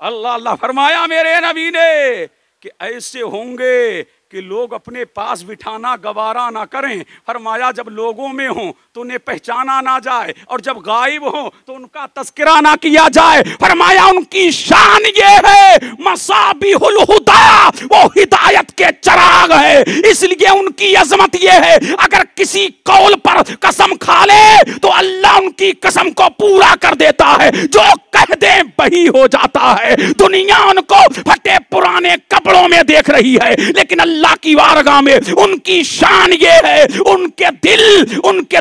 अल्लाह अल्लाह। फरमाया मेरे नबी ने कि ऐसे होंगे कि लोग अपने पास बिठाना गवारा ना करें। फरमाया जब लोगों में हो तो उन्हें पहचाना ना जाए, और जब गायब हो तो उनका तस्करा ना किया जाए। फरमाया उनकी शान ये है मसाबिहुल हुदा, वो हिदायत के चराग है। इसलिए उनकी अजमत ये है, अगर किसी कौल पर कसम खा ले तो अल्लाह उनकी कसम को पूरा कर देता है, जो कह दे वही हो जाता है। दुनिया उनको फटे पुराने कपड़ों में देख रही है, लेकिन अल्लाह की वारगाह में उनकी शान ये है, उनके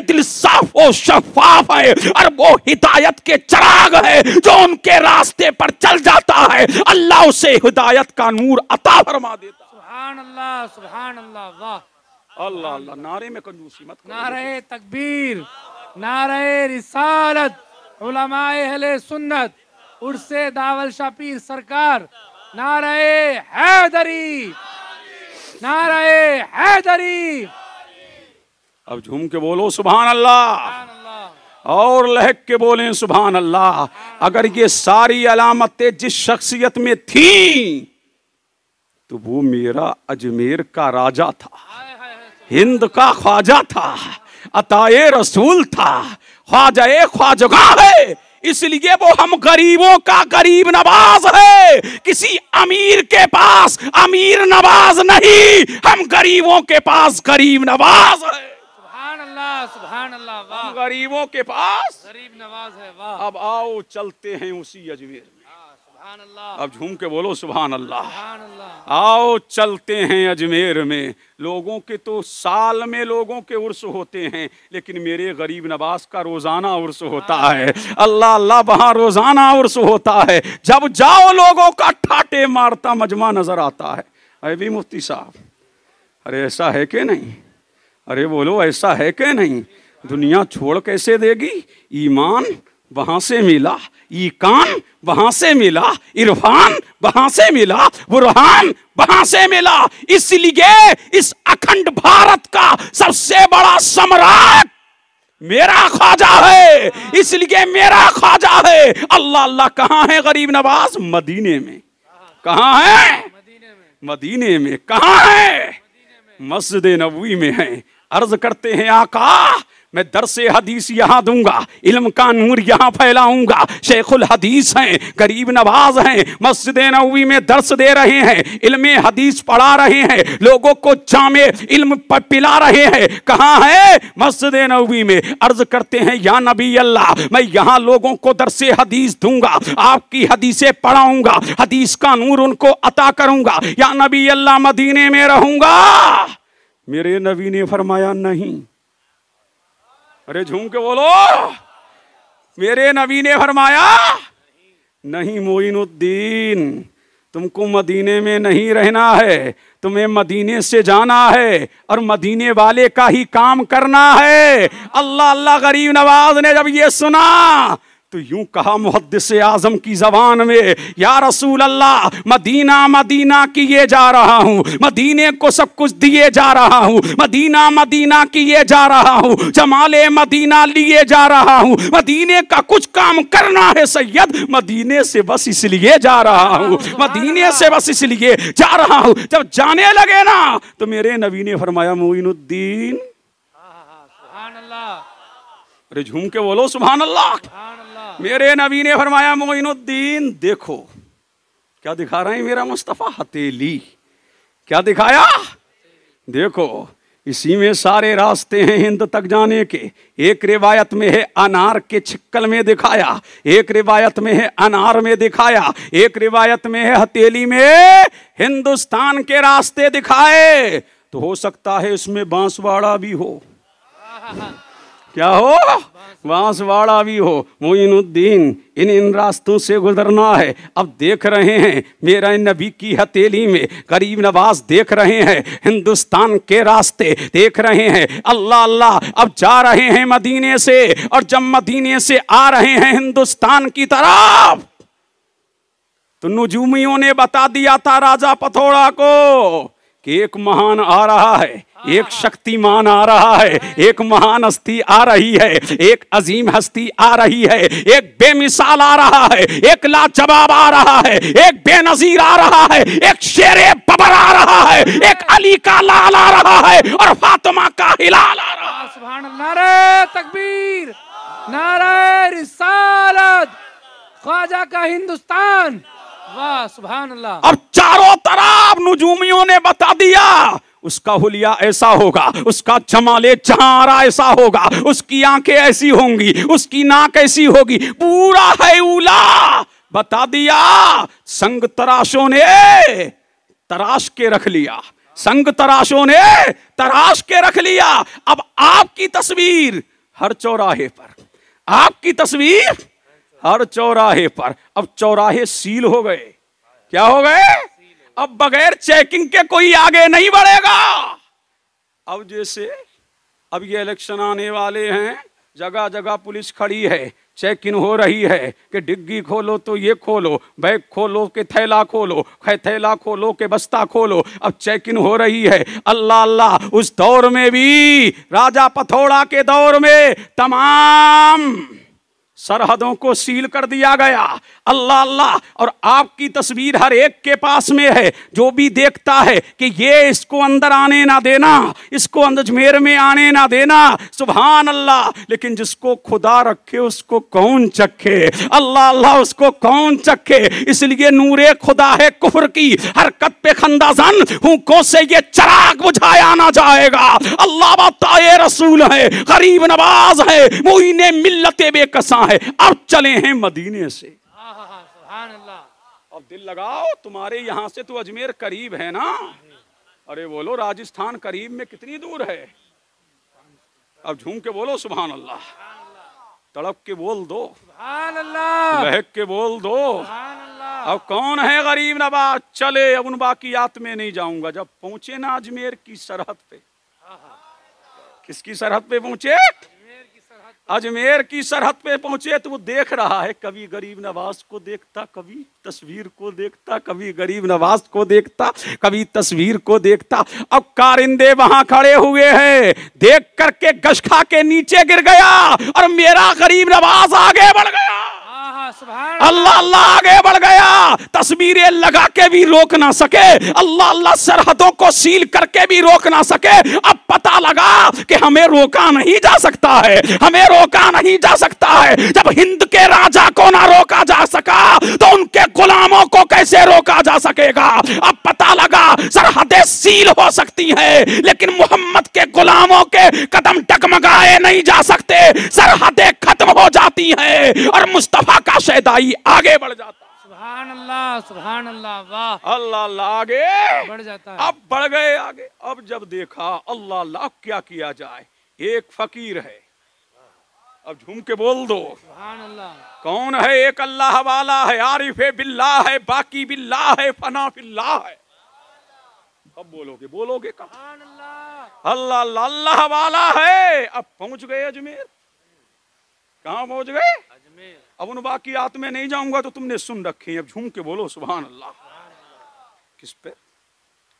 दिल साफ और शफाफ है, और वो हिदायत के चिराग है। जो उनके रास्ते पर चल जाता है अल्लाह उसे हिदायत का नूर अता फरमा देता। सुभान अल्लाह, सुभान अल्लाह, वाह अल्लाह अल्लाह। नारे में कंजूसी मत करो। नारे तकबीर, नारे रिसालत, उलमाए अहले सुन्नत, उर्से दावल शाह पीर सरकार, नारे हैदरी, नारे हैदरी। अब झूम के बोलो सुभान अल्लाह, और लहक के बोलें सुभान अल्लाह। अगर ये सारी अलामतें जिस शख्सियत में थी तो वो मेरा अजमेर का राजा था, हिंद का ख्वाजा था, अताए रसूल था, ख्वाजाए ख्वाजगा है। इसलिए वो हम गरीबों का गरीब नवाज है। किसी अमीर के पास अमीर नवाज नहीं, हम गरीबों के पास गरीब नवाज है। सुभान अल्लाह, सुभान अल्लाह, वाह। हम गरीबों के पास गरीब नवाज है, वाह। अब आओ चलते हैं उसी अजमेर में। सुभान अल्लाह, अब झूम के बोलो सुभान अल्लाह। सुभान अल्लाह। आओ चलते हैं अजमेर में। लोगों के तो साल में लोगों के उर्स होते हैं, लेकिन मेरे गरीब नवाज का रोजाना उर्स होता है। अल्लाह अल्लाह, वहां रोजाना उर्स होता है। जब जाओ लोगों का ठाटे मारता मजमा नजर आता है। अरे भी मुफ्ती साहब, अरे ऐसा है कि नहीं? अरे बोलो ऐसा है कि नहीं? दुनिया छोड़ कैसे देगी? ईमान वहां से मिला, ईकान वहां से मिला, इरफान वहां से मिला, बुरहान वहां से मिला। इसलिए इस अखंड भारत का सबसे बड़ा सम्राट मेरा ख्वाजा है। इसलिए मेरा ख्वाजा है। अल्लाह अल्लाह। कहां है गरीब नवाज? मदीने में। कहां है? मदीने में। कहां है? मस्जिद नबवी में है। अर्ज करते हैं आका, मैं दरसे हदीस यहाँ दूंगा, इल्म का नूर यहाँ फैलाऊंगा। शेखुल हदीस हैं, गरीब नवाज हैं, मस्जिद नबवी में दर्स दे रहे हैं, इल्म हदीस पढ़ा रहे हैं, लोगों को जामे इल्म पिला रहे हैं। कहाँ है? मस्जिद नबवी में। अर्ज करते हैं या नबी अल्लाह, मैं यहाँ लोगों को दरसे हदीस दूंगा, आपकी हदीसें पढ़ाऊंगा, हदीस का नूर उनको अता करूंगा। या नबी अल्लाह, मदीने में रहूंगा। मेरे नबी ने फरमाया नहीं, अरे झूम के बोलो। मेरे नबी ने फरमाया नहीं मोइनुद्दीन, तुमको मदीने में नहीं रहना है, तुम्हें मदीने से जाना है और मदीने वाले का ही काम करना है। अल्लाह अल्लाह गरीब नवाज ने जब ये सुना तो यूं कहा मुहद्दिस आजम की जबान में, या रसूल अल्लाह, मदीना मदीना किए जा रहा हूँ, मदीने को सब कुछ दिए जा रहा हूँ, मदीना मदीना किए जा रहा हूँ, जमाले मदीना लिए जा रहा हूँ, मदीने का कुछ काम करना है सैयद, मदीने से बस इसलिए जा रहा हूँ, मदीने से बस इसलिए जा रहा हूँ। जब जाने लगे ना तो मेरे नबी ने फरमाया मोइनुद्दीन, अरे झूम के बोलो सुभान अल्लाह। मेरे नबी ने फरमाया मोइनुद्दीन देखो क्या दिखा रहे हैं मेरा मुस्तफ़ा, हथेली। क्या दिखाया? देखो इसी में सारे रास्ते हैं हिंद तक जाने के। एक रिवायत में है अनार के छिक्कल में दिखाया, एक रिवायत में है अनार में दिखाया, एक रिवायत में है हथेली में हिंदुस्तान के रास्ते दिखाए। तो हो सकता है इसमें बांसवाड़ा भी हो। क्या हो? बांसवाड़ा भी हो। मोइनुद्दीन इन रास्तों से गुजरना है। अब देख रहे हैं मेरा नबी की हथेली में, गरीब नवाज देख रहे हैं हिंदुस्तान के रास्ते देख रहे हैं। अल्लाह अल्लाह अब जा रहे हैं मदीने से, और जब मदीने से आ रहे हैं हिंदुस्तान की तरफ तो नुजूमियों ने बता दिया था राजा पथौड़ा को कि एक महान आ रहा है, एक शक्तिमान आ रहा है, एक महान हस्ती आ रही है, एक अजीम हस्ती आ रही है, एक बेमिसाल आ रहा है, एक लाजवाब आ रहा है, एक बेनजीर आ रहा है, एक शेरे बबर आ रहा है, एक अली का लाल आ रहा है और फातिमा का हिलाल आ रहा है। सुभान अल्लाह, नारे तकबीर, नारे रिसालत, ख्वाजा का हिंदुस्तान, वाह सुभान अल्लाह। अब चारों तरफ नुजूमियों ने बता दिया उसका हुलिया ऐसा होगा, उसका जमाले जहारा ऐसा होगा, उसकी आंखें ऐसी होंगी, उसकी नाक ऐसी होगी, पूरा है उला बता दिया। संग तराशों ने तराश के रख लिया, संग तराशों ने तराश के रख लिया। अब आपकी तस्वीर हर चौराहे पर, आपकी तस्वीर हर चौराहे पर। अब चौराहे सील हो गए। क्या हो गए? अब बगैर चेकिंग के कोई आगे नहीं बढ़ेगा। अब जैसे अब ये इलेक्शन आने वाले हैं, जगह जगह पुलिस खड़ी है, चेकिंग हो रही है कि डिग्गी खोलो तो ये खोलो, बैग खोलो के थैला खोलो, थैला खोलो के बस्ता खोलो। अब चेकिंग हो रही है। अल्लाह अल्लाह, उस दौर में भी, राजा पथौड़ा के दौर में तमाम सरहदों को सील कर दिया गया। अल्लाह अल्लाह, और आपकी तस्वीर हर एक के पास में है। जो भी देखता है कि ये इसको अंदर आने ना देना, इसको अजमेर में आने ना देना, सुभान अल्लाह। लेकिन जिसको खुदा रखे उसको कौन चखे? अल्लाह अल्लाह, उसको कौन चखे? इसलिए नूरे खुदा है कुफ्र की हरकत पे खंदाजन हूं को से ये चराग बुझाया ना जाएगा। अल्लाह बताए रसूल है, गरीब नवाज है, मोइने मिल्लते बेकसा है। अब चले हैं मदीने से। अब दिल लगाओ, तुम्हारे यहां से तो अजमेर करीब है ना। अरे बोलो राजस्थान करीब में कितनी दूर है? अब झूम के बोलो सुभान अल्लाह, तड़प के बोल दो सुभान अल्लाह, बहक के बोल दो सुभान अल्लाह। अब कौन है गरीब नवाज? चले, अब उन बाकियात में नहीं जाऊंगा। जब पहुंचे ना अजमेर की सरहद पे, किसकी सरहद पे पहुंचे? अजमेर की सरहद पे पहुंचे तो वो देख रहा है, कभी गरीब नवाज को देखता, कभी तस्वीर को देखता, कभी गरीब नवाज को देखता, कभी तस्वीर को देखता। अब कारिंदे वहां खड़े हुए हैं, देख करके गशखा के नीचे गिर गया और मेरा गरीब नवाज आगे बढ़ गया। अल्लाह अल्लाह आगे बढ़ गया। तस्वीरें लगा के भी रोक ना सके, अल्लाह अल्लाह सरहदों को सील करके भी रोक ना सके। अब पता लगा कि हमें रोका नहीं जा सकता है, हमें रोका नहीं जा सकता है। जब हिंद के राजा को ना रोका जा सका तो उनके गुलामों को कैसे रोका जा सकेगा? अब पता लगा सरहदें सील हो सकती हैं, लेकिन मोहम्मद के गुलामों के कदम डगमगाए नहीं जा सकते। सरहदें खत्म हो जाती हैं और मुस्तफा का शहदाई आगे बढ़ जाता। सुभान अल्लाह, सुभान अल्लाह, वाह। अल्लाह अल्लाह, आगे बढ़ जाता है। अब बढ़ गए आगे। अब जब देखा अल्लाह अल्लाह क्या किया जाए, एक फकीर है, अब झूम के बोल दो। सुभान अल्लाह। कौन है? एक अल्लाह वाला है, आरिफे बिल्लाह है, बाकी बिल्लाह है, फना बिल्लाह है। कब बोलोगे? बोलोगे कब? सुभान अल्लाह। अल्लाह अल्लाह अल्लाह वाला है। अब पहुंच गए अजमेर। कहाँ पहुंच गए? अजमेर। अब उन बाकियात में नहीं जाऊंगा तो तुमने सुन रखे। अब झूम के बोलो सुभान अल्लाह। किस पे?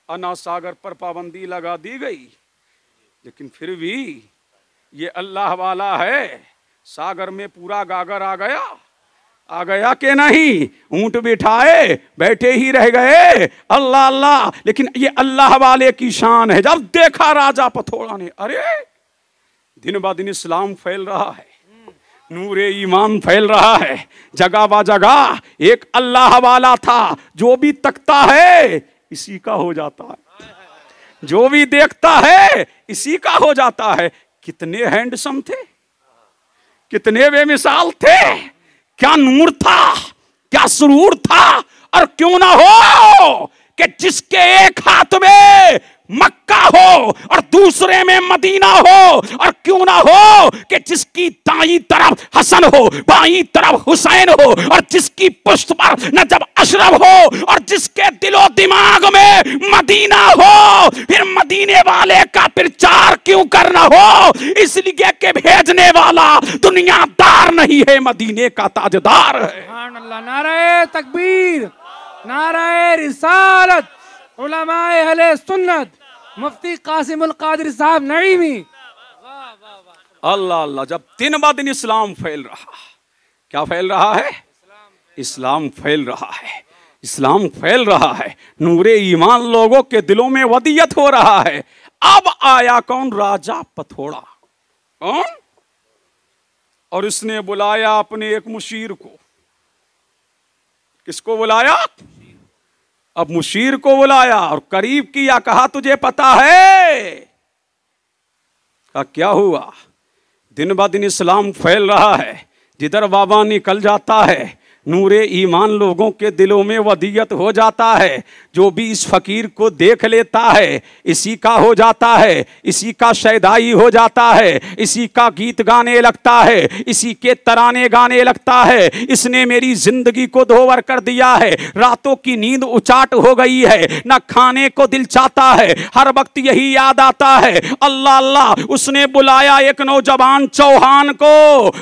अना सागर पर पाबंदी लगा दी गई, लेकिन फिर भी ये अल्लाह वाला है। सागर में पूरा गागर आ गया कि नहीं? ऊंट बिठाए बैठे ही रह गए, अल्लाह अल्लाह। लेकिन ये अल्लाह वाले की शान है। जब देखा राजा पथोड़ा ने, अरे दिन ब दिन इस्लाम फैल रहा है, नूरे ईमान फैल रहा है, जगह बा जगह एक अल्लाह वाला था। जो भी तकता है इसी का हो जाता है, जो भी देखता है इसी का हो जाता है। कितने हैंडसम थे, कितने बेमिसाल थे, क्या नूर था, क्या सुरूर था। और क्यों ना हो कि जिसके एक हाथ में मक्का हो और दूसरे में मदीना हो, और क्यों ना हो कि जिसकी दाईं तरफ हसन हो, बाईं तरफ हुसैन हो, और जिसकी पुश्त पर नजब अशरफ हो, और जिसके दिलो दिमाग में मदीना हो। फिर मदीने वाले का प्रचार क्यों करना हो? इसलिए कि भेजने वाला दुनियादार नहीं है, मदीने का ताजदार है। सुभान अल्लाह। नारे तकबीर, नारे रिसालत, उलमाए अहले सुन्नत, मुफ्ती कासिमुल कादिर साहब नईमी। अल्लाह अल्लाह। जब दिन ब दिन इस्लाम फैल रहा, क्या फैल रहा है? इस्लाम फैल रहा है, इस्लाम फैल रहा है। नूरे ईमान लोगों के दिलों में वदियत हो रहा है। अब आया कौन? राजा पथोड़ा। कौन? और इसने बुलाया अपने एक मुशीर को। किसको बुलाया? अब मुशीर को बुलाया और करीब किया, कहा तुझे पता है? क्या हुआ? दिन ब दिन इस्लाम फैल रहा है, जिधर बाबा निकल जाता है नूरे ईमान लोगों के दिलों में वदियत हो जाता है। जो भी इस फकीर को देख लेता है इसी का हो जाता है, इसी का शैदाई हो जाता है, इसी का गीत गाने लगता है, इसी के तराने गाने लगता है। इसने मेरी जिंदगी को दोवर कर दिया है। रातों की नींद उचाट हो गई है, न खाने को दिल चाहता है, हर वक्त यही याद आता है। अल्लाह अल्लाह। उसने बुलाया एक नौजवान चौहान को।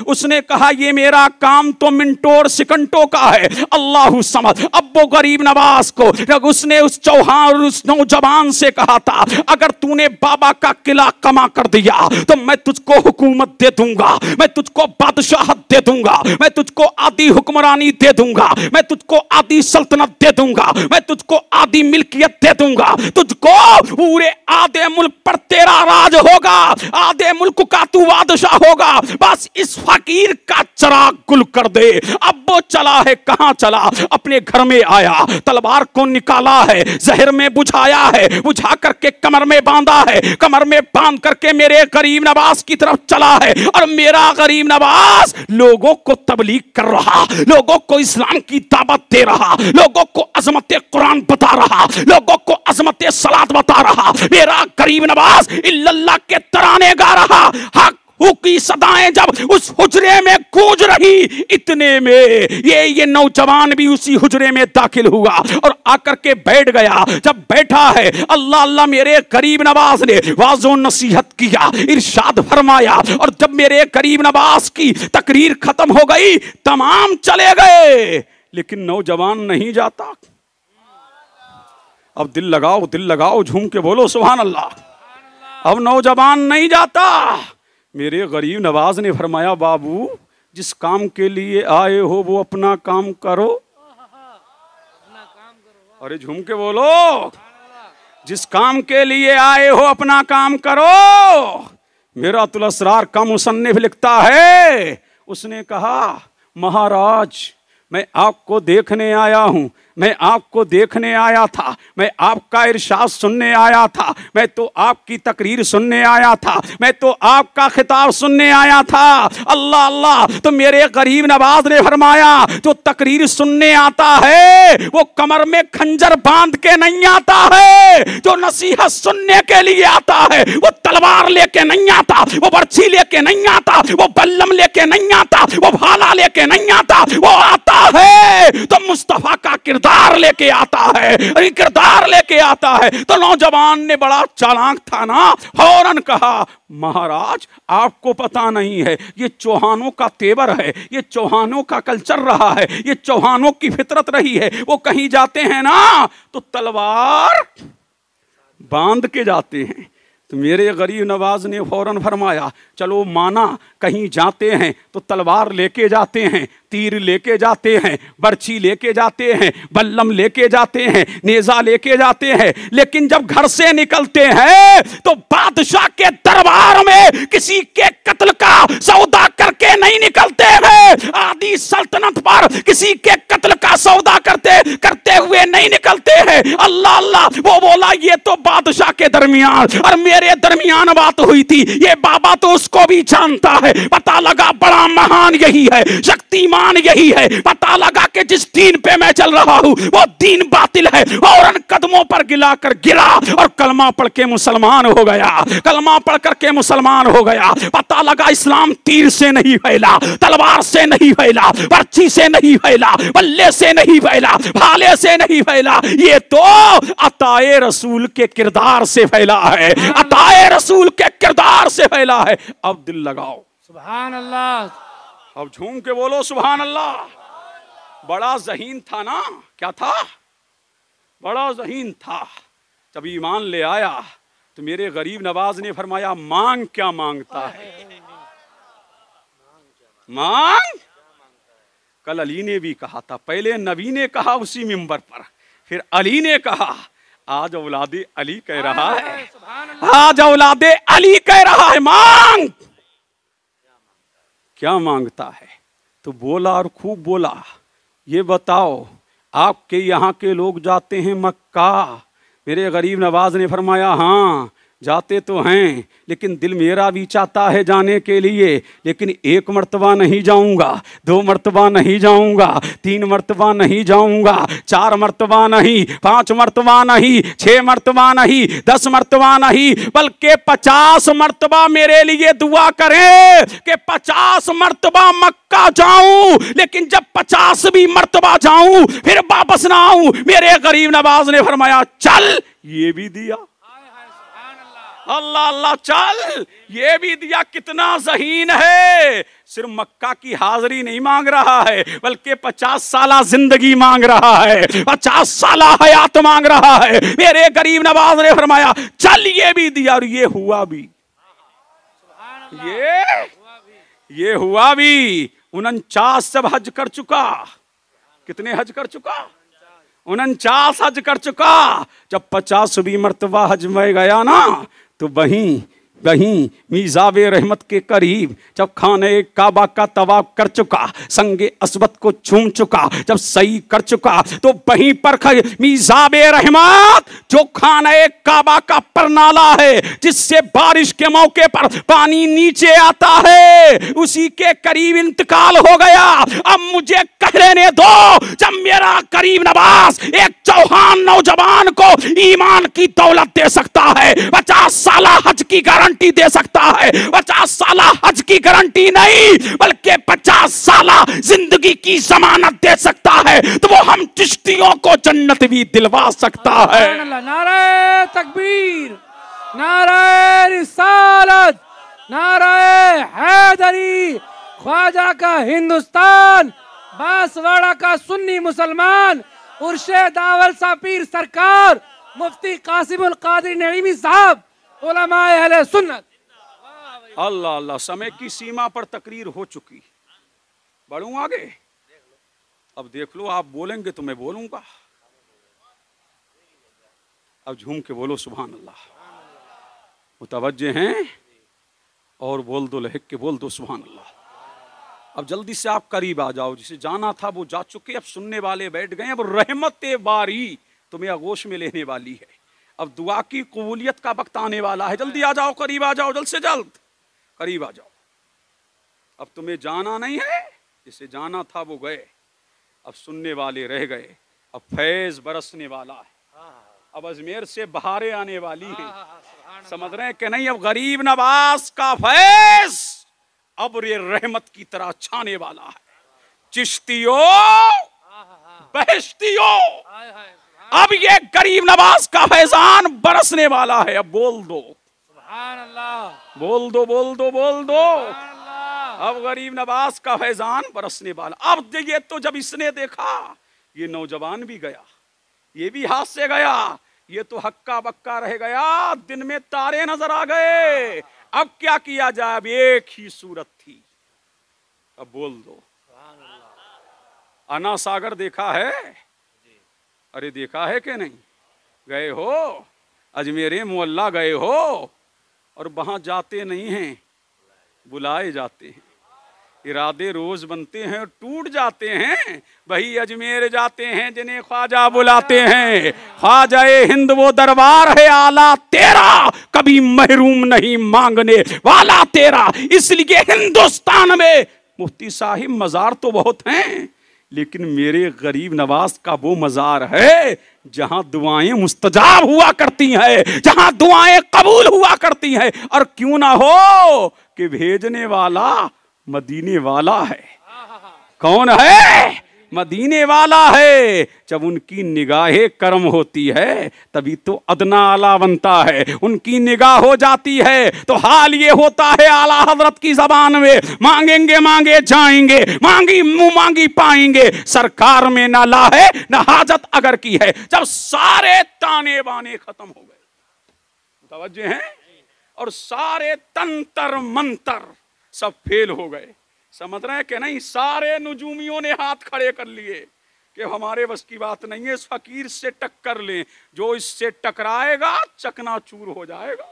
उसने कहा ये मेरा काम तो मिनटों और सेकंडों का है, अल्लाह समझ। अब वो गरीब नवाज को, उसने उस चौहान और उस नौजवान से कहा था अगर तूने बाबा का किला कमा कर दिया तो मैं तुझको हुकूमत दे दूंगा, मैं तुझको बादशाहत दे दूंगा, मैं तुझको आदि हुक्मरानी दे दूंगा, मैं तुझको आदि सल्तनत दे दूंगा, मैं तुझको आदि मिल्कियत दे दूंगा, तुझको पूरे आधे मुल्क पर तेरा राज होगा, आधे मुल्क का तू बादशाह होगा। बस इस फकीर का चिराग गुल कर दे। अब वो चला है, कहां चला? अपने घर में आया, तलवार को निकाला है, जहर में बुझाया है, बुझा करके कमर में बांधा है, कमर में बांध करके मेरे गरीब नवाज की तरफ चला है। और मेरा गरीब नवाज लोगों को तबलीग कर रहा, लोगों को इस्लाम की दावत दे रहा, लोगों को अजमत कुरान बता रहा, लोगों को अजमत सलात बता रहा। मेरा गरीब नवाज इल्लल्लाह के तराने गा रहा। हक की सदाएं जब उस हुजरे में गूंज रही, इतने में ये नौजवान भी उसी हुजरे में दाखिल हुआ और आकर के बैठ गया। जब बैठा है, अल्लाह अल्लाह, मेरे गरीब नवाज ने वाज़ो नसीहत किया, इरशाद फरमाया। और जब मेरे गरीब नवाज की तकरीर खत्म हो गई, तमाम चले गए, लेकिन नौजवान नहीं जाता। अब दिल लगाओ, झूम के बोलो सुभान अल्लाह। अब नौजवान नहीं जाता। मेरे गरीब नवाज ने फरमाया बाबू जिस काम के लिए आए हो वो अपना काम करो। अरे झूम के बोलो, जिस काम के लिए आए हो अपना काम करो। मेरा तुल असरार का मुसन्निफ लिखता है, उसने कहा महाराज मैं आपको देखने आया हूं, मैं आपको देखने आया था, मैं आपका इरशाद सुनने आया था, मैं तो आपकी तकरीर सुनने आया था, मैं तो आपका खिताब सुनने आया था। अल्लाह अल्लाह। तो मेरे गरीब नवाज ने फरमाया जो तकरीर सुनने आता है वो कमर में खंजर बांध के नहीं आता है, जो नसीहत सुनने के लिए आता है वो तलवार लेके नहीं आता, वो बर्छी लेके नहीं आता, वो बल्लम लेके नहीं आता, वो भाला लेके नहीं आता, वो आता है तो मुस्तफा का किरदार लेके आता है, किरदार लेके आता है। तो नौजवान ने बड़ा चालाक था ना, फौरन कहा महाराज आपको पता नहीं है, ये चौहानों का तेवर है, ये चौहानों का कल्चर रहा है, ये चौहानों की फितरत रही है। वो कहीं जाते हैं ना तो तलवार बांध के जाते हैं। तो मेरे गरीब नवाज ने फौरन फरमाया चलो माना, कहीं जाते हैं तो तलवार लेके जाते हैं, तीर लेके जाते हैं, बर्छी लेके जाते हैं, बल्लम लेके जाते हैं, नेजा लेके जाते हैं, लेकिन जब घर से निकलते हैं तो बादशाह के दरबार में किसी के कत्ल का सौदा करके नहीं निकलते हैं, आदि सल्तनत पर किसी के कत्ल का सौदा करते हुए नहीं निकलते हैं। अल्लाह अल्लाह। वो बोला ये तो बादशाह के दरमियान और मेरे दरमियान बात हुई थी, ये बाबा तो उसको भी जानता है। पता लगा बड़ा महान यही है, शक्तिमान यही है। पता लगा कि जिस दीन पे मैं चल रहा हूं वो दीन बातिल है। और कदमों पर गिला कर गिरा और कलमा पढ़ के मुसलमान हो गया, कलमा पढ़ करके मुसलमान हो गया। पता लगा इस्लाम तीर से नहीं फैला, तलवार से नहीं फैला, पर्ची से नहीं फैला, बल्ले से नहीं फैला, भाले से नहीं फैला, ये तो अताए रसूल के किरदार से फैला है, अताए रसूल के किरदार से फैला है। अब दिल लगाओ सुभान अल्लाह। अब झूम के बोलो सुभान अल्लाह। बड़ा ज़हीन था ना, क्या था? बड़ा ज़हीन था। जब ईमान ले आया तो मेरे गरीब नवाज ने फरमाया मांग क्या मांगता है, मांग। कल अली ने भी कहा था, पहले नबी ने कहा उसी मिंबर पर, फिर अली ने कहा। आज औलादे अली कह रहा है, आज औलादे अली कह रहा है मांग। क्या मांगता है? तो बोला और खूब बोला, ये बताओ आपके यहाँ के लोग जाते हैं मक्का? मेरे गरीब नवाज ने फरमाया हाँ जाते तो हैं, लेकिन दिल मेरा भी चाहता है जाने के लिए, लेकिन एक मर्तबा नहीं जाऊंगा, दो मर्तबा नहीं जाऊंगा, तीन मर्तबा नहीं जाऊंगा, चार मर्तबा नहीं, पांच मर्तबा नहीं, 6 मर्तबा नहीं, 10 मर्तबा नहीं, बल्कि 50 मर्तबा मेरे लिए दुआ करें कि 50 मर्तबा मक्का जाऊं, लेकिन जब 50वीं मर्तबा जाऊं फिर वापस ना आऊं। मेरे गरीब नवाज ने फरमाया चल, ये भी दिया। अल्लाह अल्लाह, चल ये भी दिया। कितना ज़हीन है, सिर्फ मक्का की हाजिरी नहीं मांग रहा है, बल्कि 50 साला जिंदगी मांग रहा है, 50 साला हयात मांग रहा है। मेरे गरीब नवाज ने फरमाया चल ये भी दिया, और ये हुआ भी, ये हुआ भी। 49 जब हज कर चुका, कितने हज कर चुका? 49 हज कर चुका। जब 50वीं मर्तबा हज में गया ना, तो वहीं मीज़ाबे रहमत के करीब जब खाने काबा का तवाफ कर चुका, संगे अस्वद को छूम चुका, जब सही कर चुका, तो वहीं पर मीज़ाबे रहमत जो खाने काबा का परनाला है जिससे बारिश के मौके पर पानी नीचे आता है, उसी के करीब इंतकाल हो गया। अब मुझे कह लेने दो, जब मेरा करीब नवाज एक चौहान नौजवान को ईमान की दौलत दे सकता है, 50 साला हज की गारंटी दे सकता है, 50 साला हज की गारंटी नहीं बल्कि 50 साला जिंदगी की जमानत दे सकता है, तो वो हम चिश्तियों को जन्नत भी दिलवा सकता है। नारे तकबीर, नारे रिसालत, नारे हैदरी, ख्वाजा का हिंदुस्तान, बांसवाड़ा का सुन्नी मुसलमान, उर्शद दावल सा पीर सरकार, मुफ्ती कासिमुल कादिर नईमी साहब, उलमाए अहले सुन्नत। अल्लाह अल्लाह। समय की सीमा पर तकरीर हो चुकी, बढ़ूं आगे? अब देख लो, आप बोलेंगे तो मैं बोलूंगा। अब झूम के बोलो सुभान अल्लाह। मुतवज्जे हैं और बोल दो, लहक के बोल दो सुभान अल्लाह। अब जल्दी से आप करीब आ जाओ, जिसे जाना था वो जा चुके, अब सुनने वाले बैठ गए। अब रहमत बारी तुम्हें आगोश में लेने वाली है। अब दुआ की कबूलियत का वक्त आने वाला है। जल्दी आ जाओ, करीब आ जाओ, जल्द से जल्द करीब आ जाओ। अब तुम्हें जाना नहीं है, जिसे जाना था वो गए, अब सुनने वाले रह गए। अब फैज बरसने वाला है, अब अजमेर से बहारें आने वाली हैं। समझ रहे हैं कि नहीं? अब गरीब नवाज का फैज अब ये रहमत की तरह छाने वाला है। चिश्तियों, बहश्तियों, अब ये गरीब नवाज का फैजान बरसने वाला है। अब बोल दो सुभान अल्लाह, बोल दो, बोल दो, बोल दो। सुभान अल्लाह। अब गरीब नवाज का फैजान बरसने वाला। अब ये तो जब इसने देखा, ये नौजवान भी गया, ये भी हाथ से गया, ये तो हक्का बक्का रह गया। दिन में तारे नजर आ गए। अब क्या किया जाए? अब एक ही सूरत थी। अब बोल दो। अन्ना सागर देखा है? अरे देखा है कि नहीं? गए हो? अजमेर मोहल्ला गए हो? और वहां जाते नहीं हैं, बुलाए जाते हैं। इरादे रोज बनते हैं और टूट जाते हैं। वही अजमेर जाते हैं जिन्हें ख्वाजा बुलाते हैं। ख्वाजाए हिंद वो दरबार है आला तेरा, कभी महरूम नहीं मांगने वाला तेरा। इसलिए हिंदुस्तान में मुफ्ती साहिब मजार तो बहुत हैं, लेकिन मेरे गरीब नवाज का वो मजार है जहां दुआएं मुस्तजाब हुआ करती हैं, जहां दुआएं कबूल हुआ करती हैं। और क्यों ना हो कि भेजने वाला मदीने वाला है। कौन है? मदीने वाला है। जब उनकी निगाहे करम होती है तभी तो अदना आला बनता है। उनकी निगाह हो जाती है तो हाल ये होता है आला हजरत की जबान में, मांगेंगे मांगे जाएंगे, मांगी मुंह मांगी पाएंगे। सरकार में ना ला है ना हाजत अगर की है। जब सारे ताने बाने खत्म हो गए, तवज्जो है, और सारे तंतर मंतर सब फेल हो गए। समझ रहे हैं कि नहीं? सारे नुजूमियों ने हाथ खड़े कर लिए कि हमारे बस की बात नहीं है, इस फकीर से टक्कर लें। जो इससे टकराएगा चकनाचूर हो जाएगा।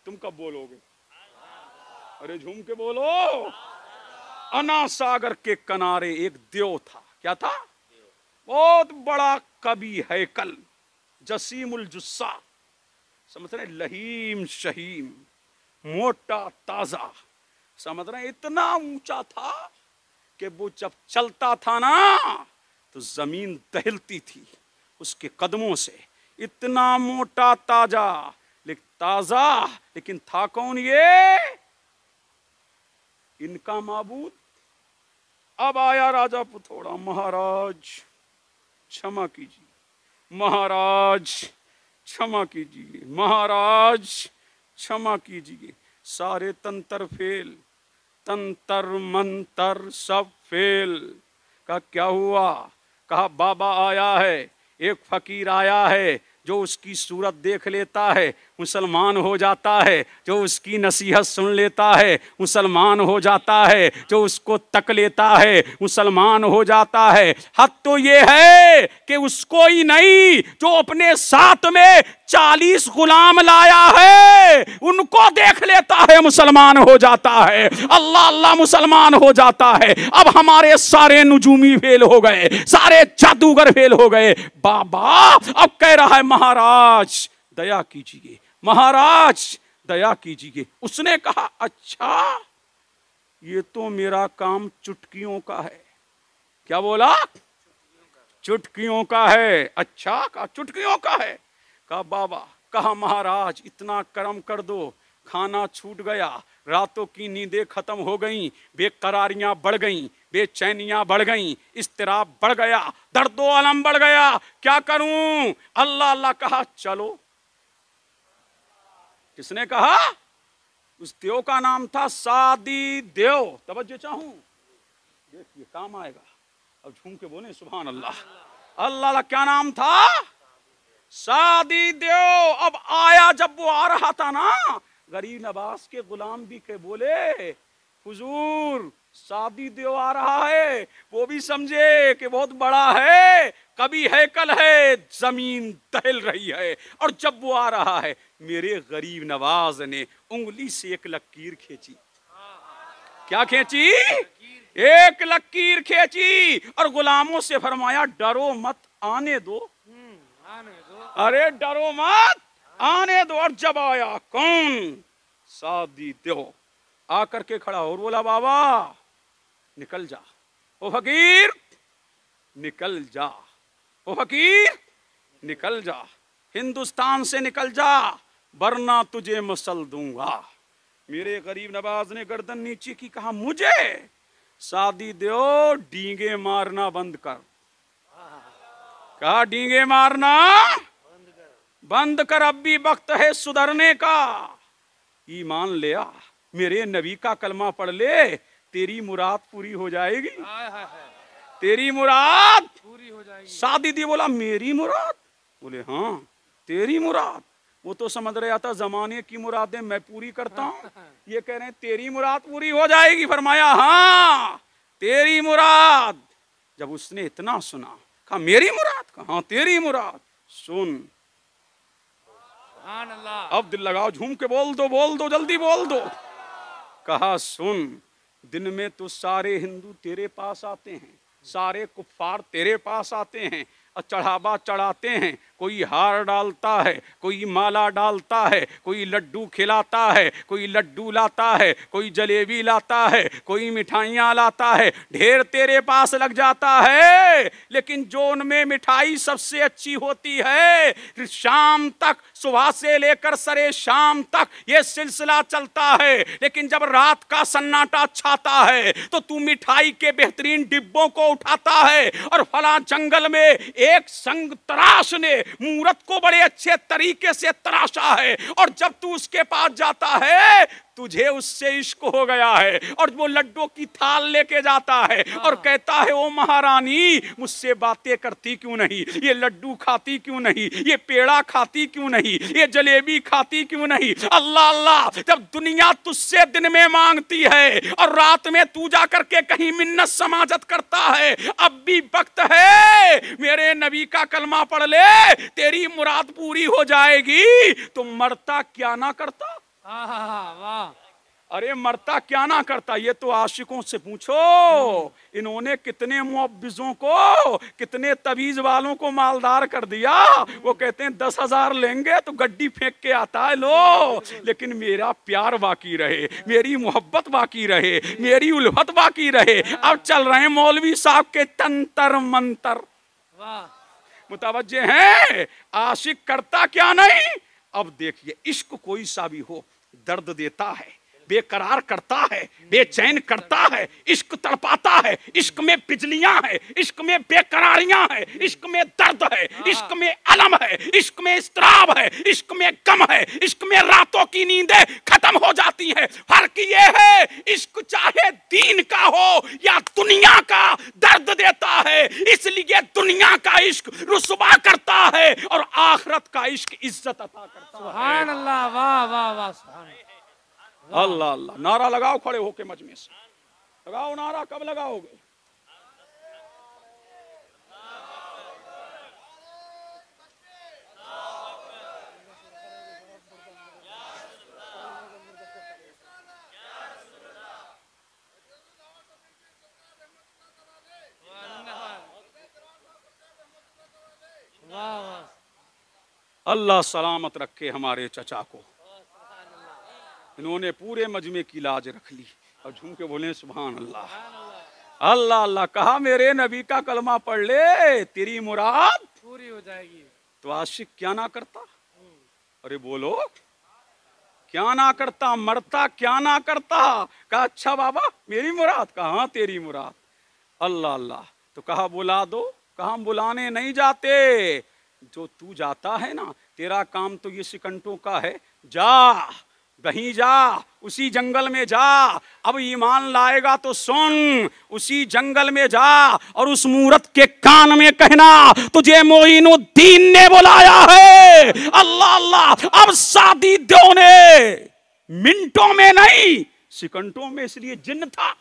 तुम कब बोलोगे? अरे झूम के बोलो। अन्ना सागर के किनारे एक देव था। क्या था? बहुत बड़ा कवि हैकल, जसीमुल जुस्सा। समझ रहे? लहीम शहीम, मोटा ताजा। समझ रहे? इतना ऊंचा था कि वो जब चलता था ना तो जमीन दहलती थी उसके कदमों से। इतना मोटा ताजा, लेकिन था कौन ये? इनका माबूद। अब आया राजा पुथोड़ा। महाराज क्षमा कीजिए, महाराज क्षमा कीजिए, महाराज क्षमा कीजिए। सारे तंत्र फेल, तंत्र मंत्र सब फेल। कहा क्या हुआ? कहा बाबा आया है, एक फकीर आया है जो उसकी सूरत देख लेता है मुसलमान हो जाता है, जो उसकी नसीहत सुन लेता है मुसलमान हो जाता है, जो उसको तक लेता है मुसलमान हो जाता है। हद तो ये है कि उसको ही नहीं, जो अपने साथ में 40 गुलाम लाया है उनको देख लेता है मुसलमान हो जाता है। अल्लाह अल्लाह मुसलमान हो जाता है। अब हमारे सारे नुजूमी फेल हो गए, सारे जादूगर फेल हो गए। बाबा अब कह रहा है महाराज दया कीजिए, महाराज दया कीजिए। उसने कहा अच्छा ये तो मेरा काम चुटकियों का है। क्या बोला? चुटकियों का है। अच्छा, कहा चुटकियों का है। कहा बाबा, कहा महाराज इतना करम कर दो, खाना छूट गया, रातों की नींदें खत्म हो गईं, बेकरारियां बढ़ गईं, बेचैनियां बढ़ गईं, इस्तिराब बढ़ गया, दर्दो अलम बढ़ गया, क्या करूं? अल्लाह अल्लाह कहा चलो। किसने कहा? उस देव का नाम था सादी देव। तवज्जो चाहूं, देखिए काम आएगा। अब झूम के बोले सुभान अल्लाह। अल्लाह अल्लाह क्या नाम था? सादी देव। अब आया, जब वो आ रहा था ना, गरीब नवाज के गुलाम भी के बोले हुजूर सादी देव आ रहा है। वो भी समझे कि बहुत बड़ा है, कभी हैकल है, जमीन दहल रही है। और जब वो आ रहा है, मेरे गरीब नवाज ने उंगली से एक लकीर खींची। क्या खींची? एक लकीर खींची और गुलामों से फरमाया डरो मत, आने दो। आने दो। अरे डरो मत, आने दो। और जब आया कौन? सादी दो आकर के खड़ा और बोला बाबा निकल जा, ओ फकीर निकल जा, ओ फकीर निकल जा, हिंदुस्तान से निकल जा वरना तुझे मसल दूंगा। मेरे गरीब नवाज ने गर्दन नीचे की, कहा मुझे? सादी दो डींगे मारना बंद कर। कहा डींगे मारना बंद कर, अब भी वक्त है सुधरने का। ईमान ले आ, मेरे नबी का कलमा पढ़ ले, तेरी मुराद पूरी हो जाएगी। तेरी मुराद पूरी हो जाएगी। सादी दी बोला मेरी मुराद? बोले हाँ तेरी मुराद। वो तो समझ रहा था जमाने की मुरादें मैं पूरी करता हूँ, ये कह रहे हैं तेरी मुराद पूरी हो जाएगी। फरमाया हाँ तेरी मुराद। जब उसने इतना सुना, कहा मेरी मुराद? कहा हाँ तेरी मुराद। सुन, अब दिल लगाओ, झूम के बोल दो जल्दी बोल दो। कहा सुन, दिन में तो सारे हिंदू तेरे पास आते हैं, सारे कुफ्फार तेरे पास आते हैं और चढ़ावा चढ़ाते हैं। कोई हार डालता है, कोई माला डालता है, कोई लड्डू खिलाता है, कोई लड्डू लाता है, कोई जलेबी लाता है, कोई मिठाइयाँ लाता है, ढेर तेरे पास लग जाता है। लेकिन जो उनमें मिठाई सबसे अच्छी होती है, शाम तक, सुबह से लेकर सरे शाम तक ये सिलसिला चलता है। लेकिन जब रात का सन्नाटा छाता है तो तू मिठाई के बेहतरीन डिब्बों को उठाता है और फला जंगल में एक संग तराश ने मूरत को बड़े अच्छे तरीके से तराशा है, और जब तू उसके पास जाता है तुझे उससे इश्क हो गया है, और वो लड्डू की थाल लेके जाता है और कहता है ओ महारानी मुझसे बातें करती क्यों नहीं, ये लड्डू खाती क्यों नहीं, ये पेड़ा खाती क्यों नहीं, ये जलेबी खाती क्यों नहीं। अल्लाह अल्लाह, जब दुनिया तुझसे दिन में मांगती है और रात में तू जा करके कहीं मिन्नत समाजत करता है, अब भी वक्त है, मेरे नबी का कलमा पढ़ ले, तेरी मुराद पूरी हो जाएगी। तो मरता क्या ना करता? वाह। अरे मरता क्या ना करता? ये तो आशिकों से पूछो, इन्होंने कितने मुअब्बिजों को, कितने तवीज वालों को मालदार कर दिया। वो कहते हैं 10,000 लेंगे तो गड्डी फेंक के आता है लो, लेकिन मेरा प्यार बाकी रहे, मेरी मोहब्बत बाकी रहे, मेरी उल्फत बाकी रहे। अब चल रहे हैं मौलवी साहब के तंतर मंतर। वाह, मुतवज्जे हैं, आशिक करता क्या नहीं। अब देखिए इश्क कोई सा भी हो दर्द देता है, बेकरार करता है, बेचैन करता है, इश्क तड़पाता है, इश्क में बिजलियां है, इश्क में बेकरारियां है, इश्क में दर्द है, इश्क में अलम है, इश्क में इस्तराब है, इश्क में गम है, इश्क में रातों की नींदें खत्म हो जाती हैं। फर्क ये है इश्क चाहे दीन का हो या दुनिया का दर्द देता है, इसलिए दुनिया का इश्क रुसवा करता है और आखिरत का इश्क इज्जत अता करता है। सुभान अल्लाह, वाह वाह वाह, सुभान अल्लाह अल्लाह। नारा लगाओ खड़े होके मजमे से, लगाओ नारा। कब लगाओगे? अल्लाह सलामत रखे हमारे चचा को। इन्होंने पूरे मजमे की लाज रख ली और झूम के बोले सुभान अल्लाह। अल्लाह अल्लाह। कहा मेरे नबी का कलमा पढ़ ले, तेरी मुराद पूरी हो जाएगी। तो आशिक क्या ना करता? अरे बोलो, क्या ना करता? मरता क्या ना करता? कहा अच्छा बाबा मेरी मुराद? कहा हाँ तेरी मुराद। अल्लाह अल्लाह। तो कहा बुला दो। कहा हम बुलाने नहीं जाते, जो तू जाता है ना, तेरा काम तो ये सिकंटों का है, जा कहीं जा, उसी जंगल में जा। अब ईमान लाएगा तो सुन, उसी जंगल में जा और उस मूरत के कान में कहना तुझे मोइनुद्दीन ने बुलाया है। अल्लाह अल्लाह। अब सादी दो ने मिनटों में नहीं, सिकंटों में, इसलिए जिन्न था,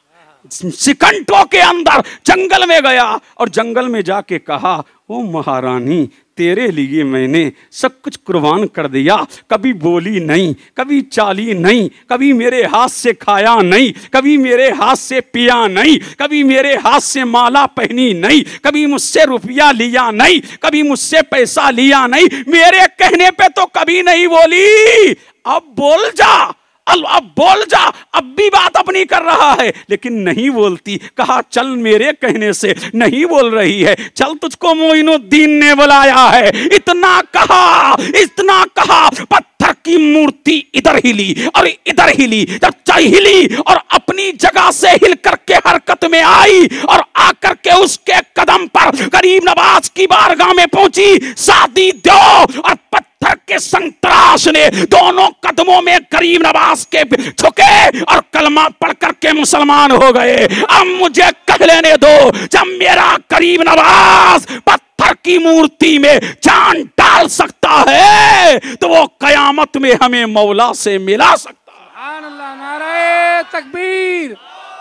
सिकंटों के अंदर जंगल में गया और जंगल में जाके कहा ओ महारानी तेरे लिए मैंने सब कुछ कुर्बान कर दिया। कभी बोली नहीं, कभी चाली नहीं, कभी मेरे हाथ से खाया नहीं, कभी मेरे हाथ से पिया नहीं, कभी मेरे हाथ से माला पहनी नहीं, कभी मुझसे रुपया लिया नहीं, कभी मुझसे पैसा लिया नहीं, मेरे कहने पे तो कभी नहीं बोली। अब बोल जा, अब बोल जा। अब भी बात अपनी कर रहा है लेकिन नहीं बोलती। कहा चल मेरे कहने से, नहीं बोल रही है। चल तुझको मोइनुद्दीन ने बुलाया है। इतना कहा पत्थर की मूर्ति इधर हिली और इधर हिली। जब हिली और अपनी जगह से हिल करके हरकत में आई और आकर के उसके कदम पर गरीब नवाज की बारगाह में पहुंची। शादी दो। और पत्थर के संतराश ने दोनों कदमों में गरीब नवाज के झुके और कलमा पढ़ करके मुसलमान हो गए। अब मुझे कह लेने दो, जब मेरा गरीब नवाज पत्थर की मूर्ति में जान डाल सकता है तो वो कयामत में हमें मौला से मिला सकता है। सुभान अल्लाह, नारे तकबीर,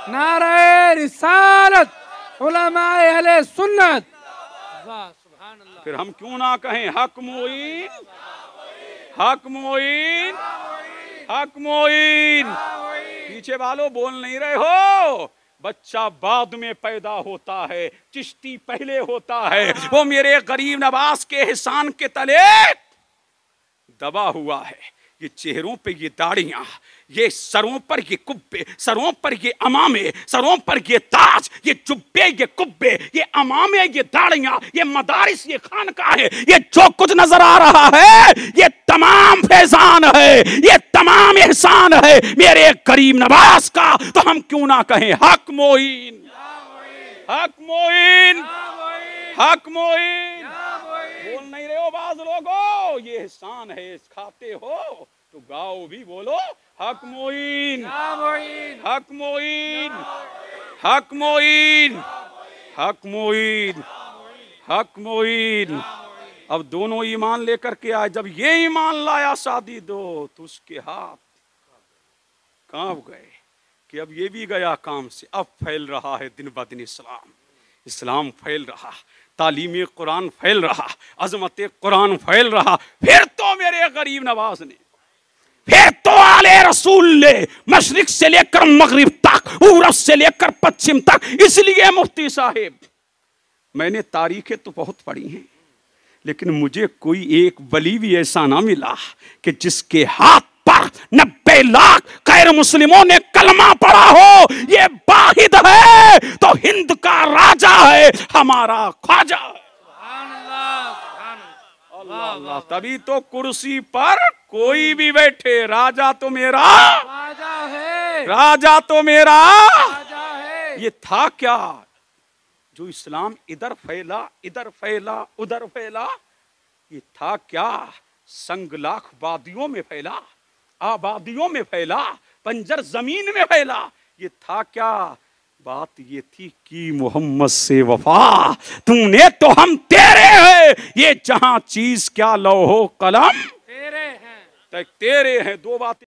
नारे रिसालत, उलमाए अहले सुन्नत। वाह सुभान अल्लाह। फिर हम क्यों ना कहें हक मोइन, हक मोइन, हक मोइन। पीछे वालों बोल नहीं रहे हो। बच्चा बाद में पैदा होता है, चिश्ती पहले होता है। वो मेरे गरीब नवाज के एहसान के तले दबा हुआ है। ये चेहरों पे ये दाढ़ियां, ये सरों पर ये कुब्बे, सरों पर ये अमामे, सरों पर ये ताज, ये जुब्बे, ये कुब्बे, ये अमामे, ये दाढ़ियां, ये मदारिस, ये खानकाहें, ये जो कुछ नजर आ रहा है ये तमाम फैजान है, ये तमाम एहसान है मेरे गरीब नवाज का। तो हम क्यों ना कहें हक मोइन, हक मोइन, हक मोइन। बोल नहीं रहे हो बाज लोगो, ये एहसान है, खाते हो तो गाओ भी, बोलो हक मोइन, हक मोइन, हक मोइन, हक मोइन, हक मोइन। अब दोनों ईमान लेकर के आए। जब ये ईमान लाया शादी दो तो उसके हाथ कांप गए कि अब ये भी गया काम से। अब फैल रहा है दिन ब दिन इस्लाम, इस्लाम फैल रहा, तालीम कुरान फैल रहा, अजमत कुरान फैल रहा। फिर तो मेरे गरीब नवाज ने, फिर तो आले रसूल ने मशरिक से लेकर मगरिब तक, पूरब से लेकर पश्चिम तक। इसलिए मुफ्ती साहिब, मैंने तारीखें तो बहुत पढ़ी हैं लेकिन मुझे कोई एक वली भी ऐसा ना मिला कि जिसके हाथ पर 90 लाख गैर मुस्लिमों ने कलमा पढ़ा हो। ये वाहिद है तो हिंद का राजा है, हमारा ख्वाजा है। अल्लाह, तभी तो कुर्सी पर कोई भी बैठे, राजा तो मेरा राजा है, राजा तो मेरा राजा है। ये था क्या जो इस्लाम इधर फैला, इधर फैला, उधर फैला? ये था क्या संगलाख वादियों में फैला, आबादियों में फैला, बंजर जमीन में फैला? ये था क्या? बात ये थी कि मोहम्मद से वफा, तूने तो हम तेरे हैं, ये जहां चीज क्या लौहो कलम तेरे हैं, तेरे हैं। दो बातें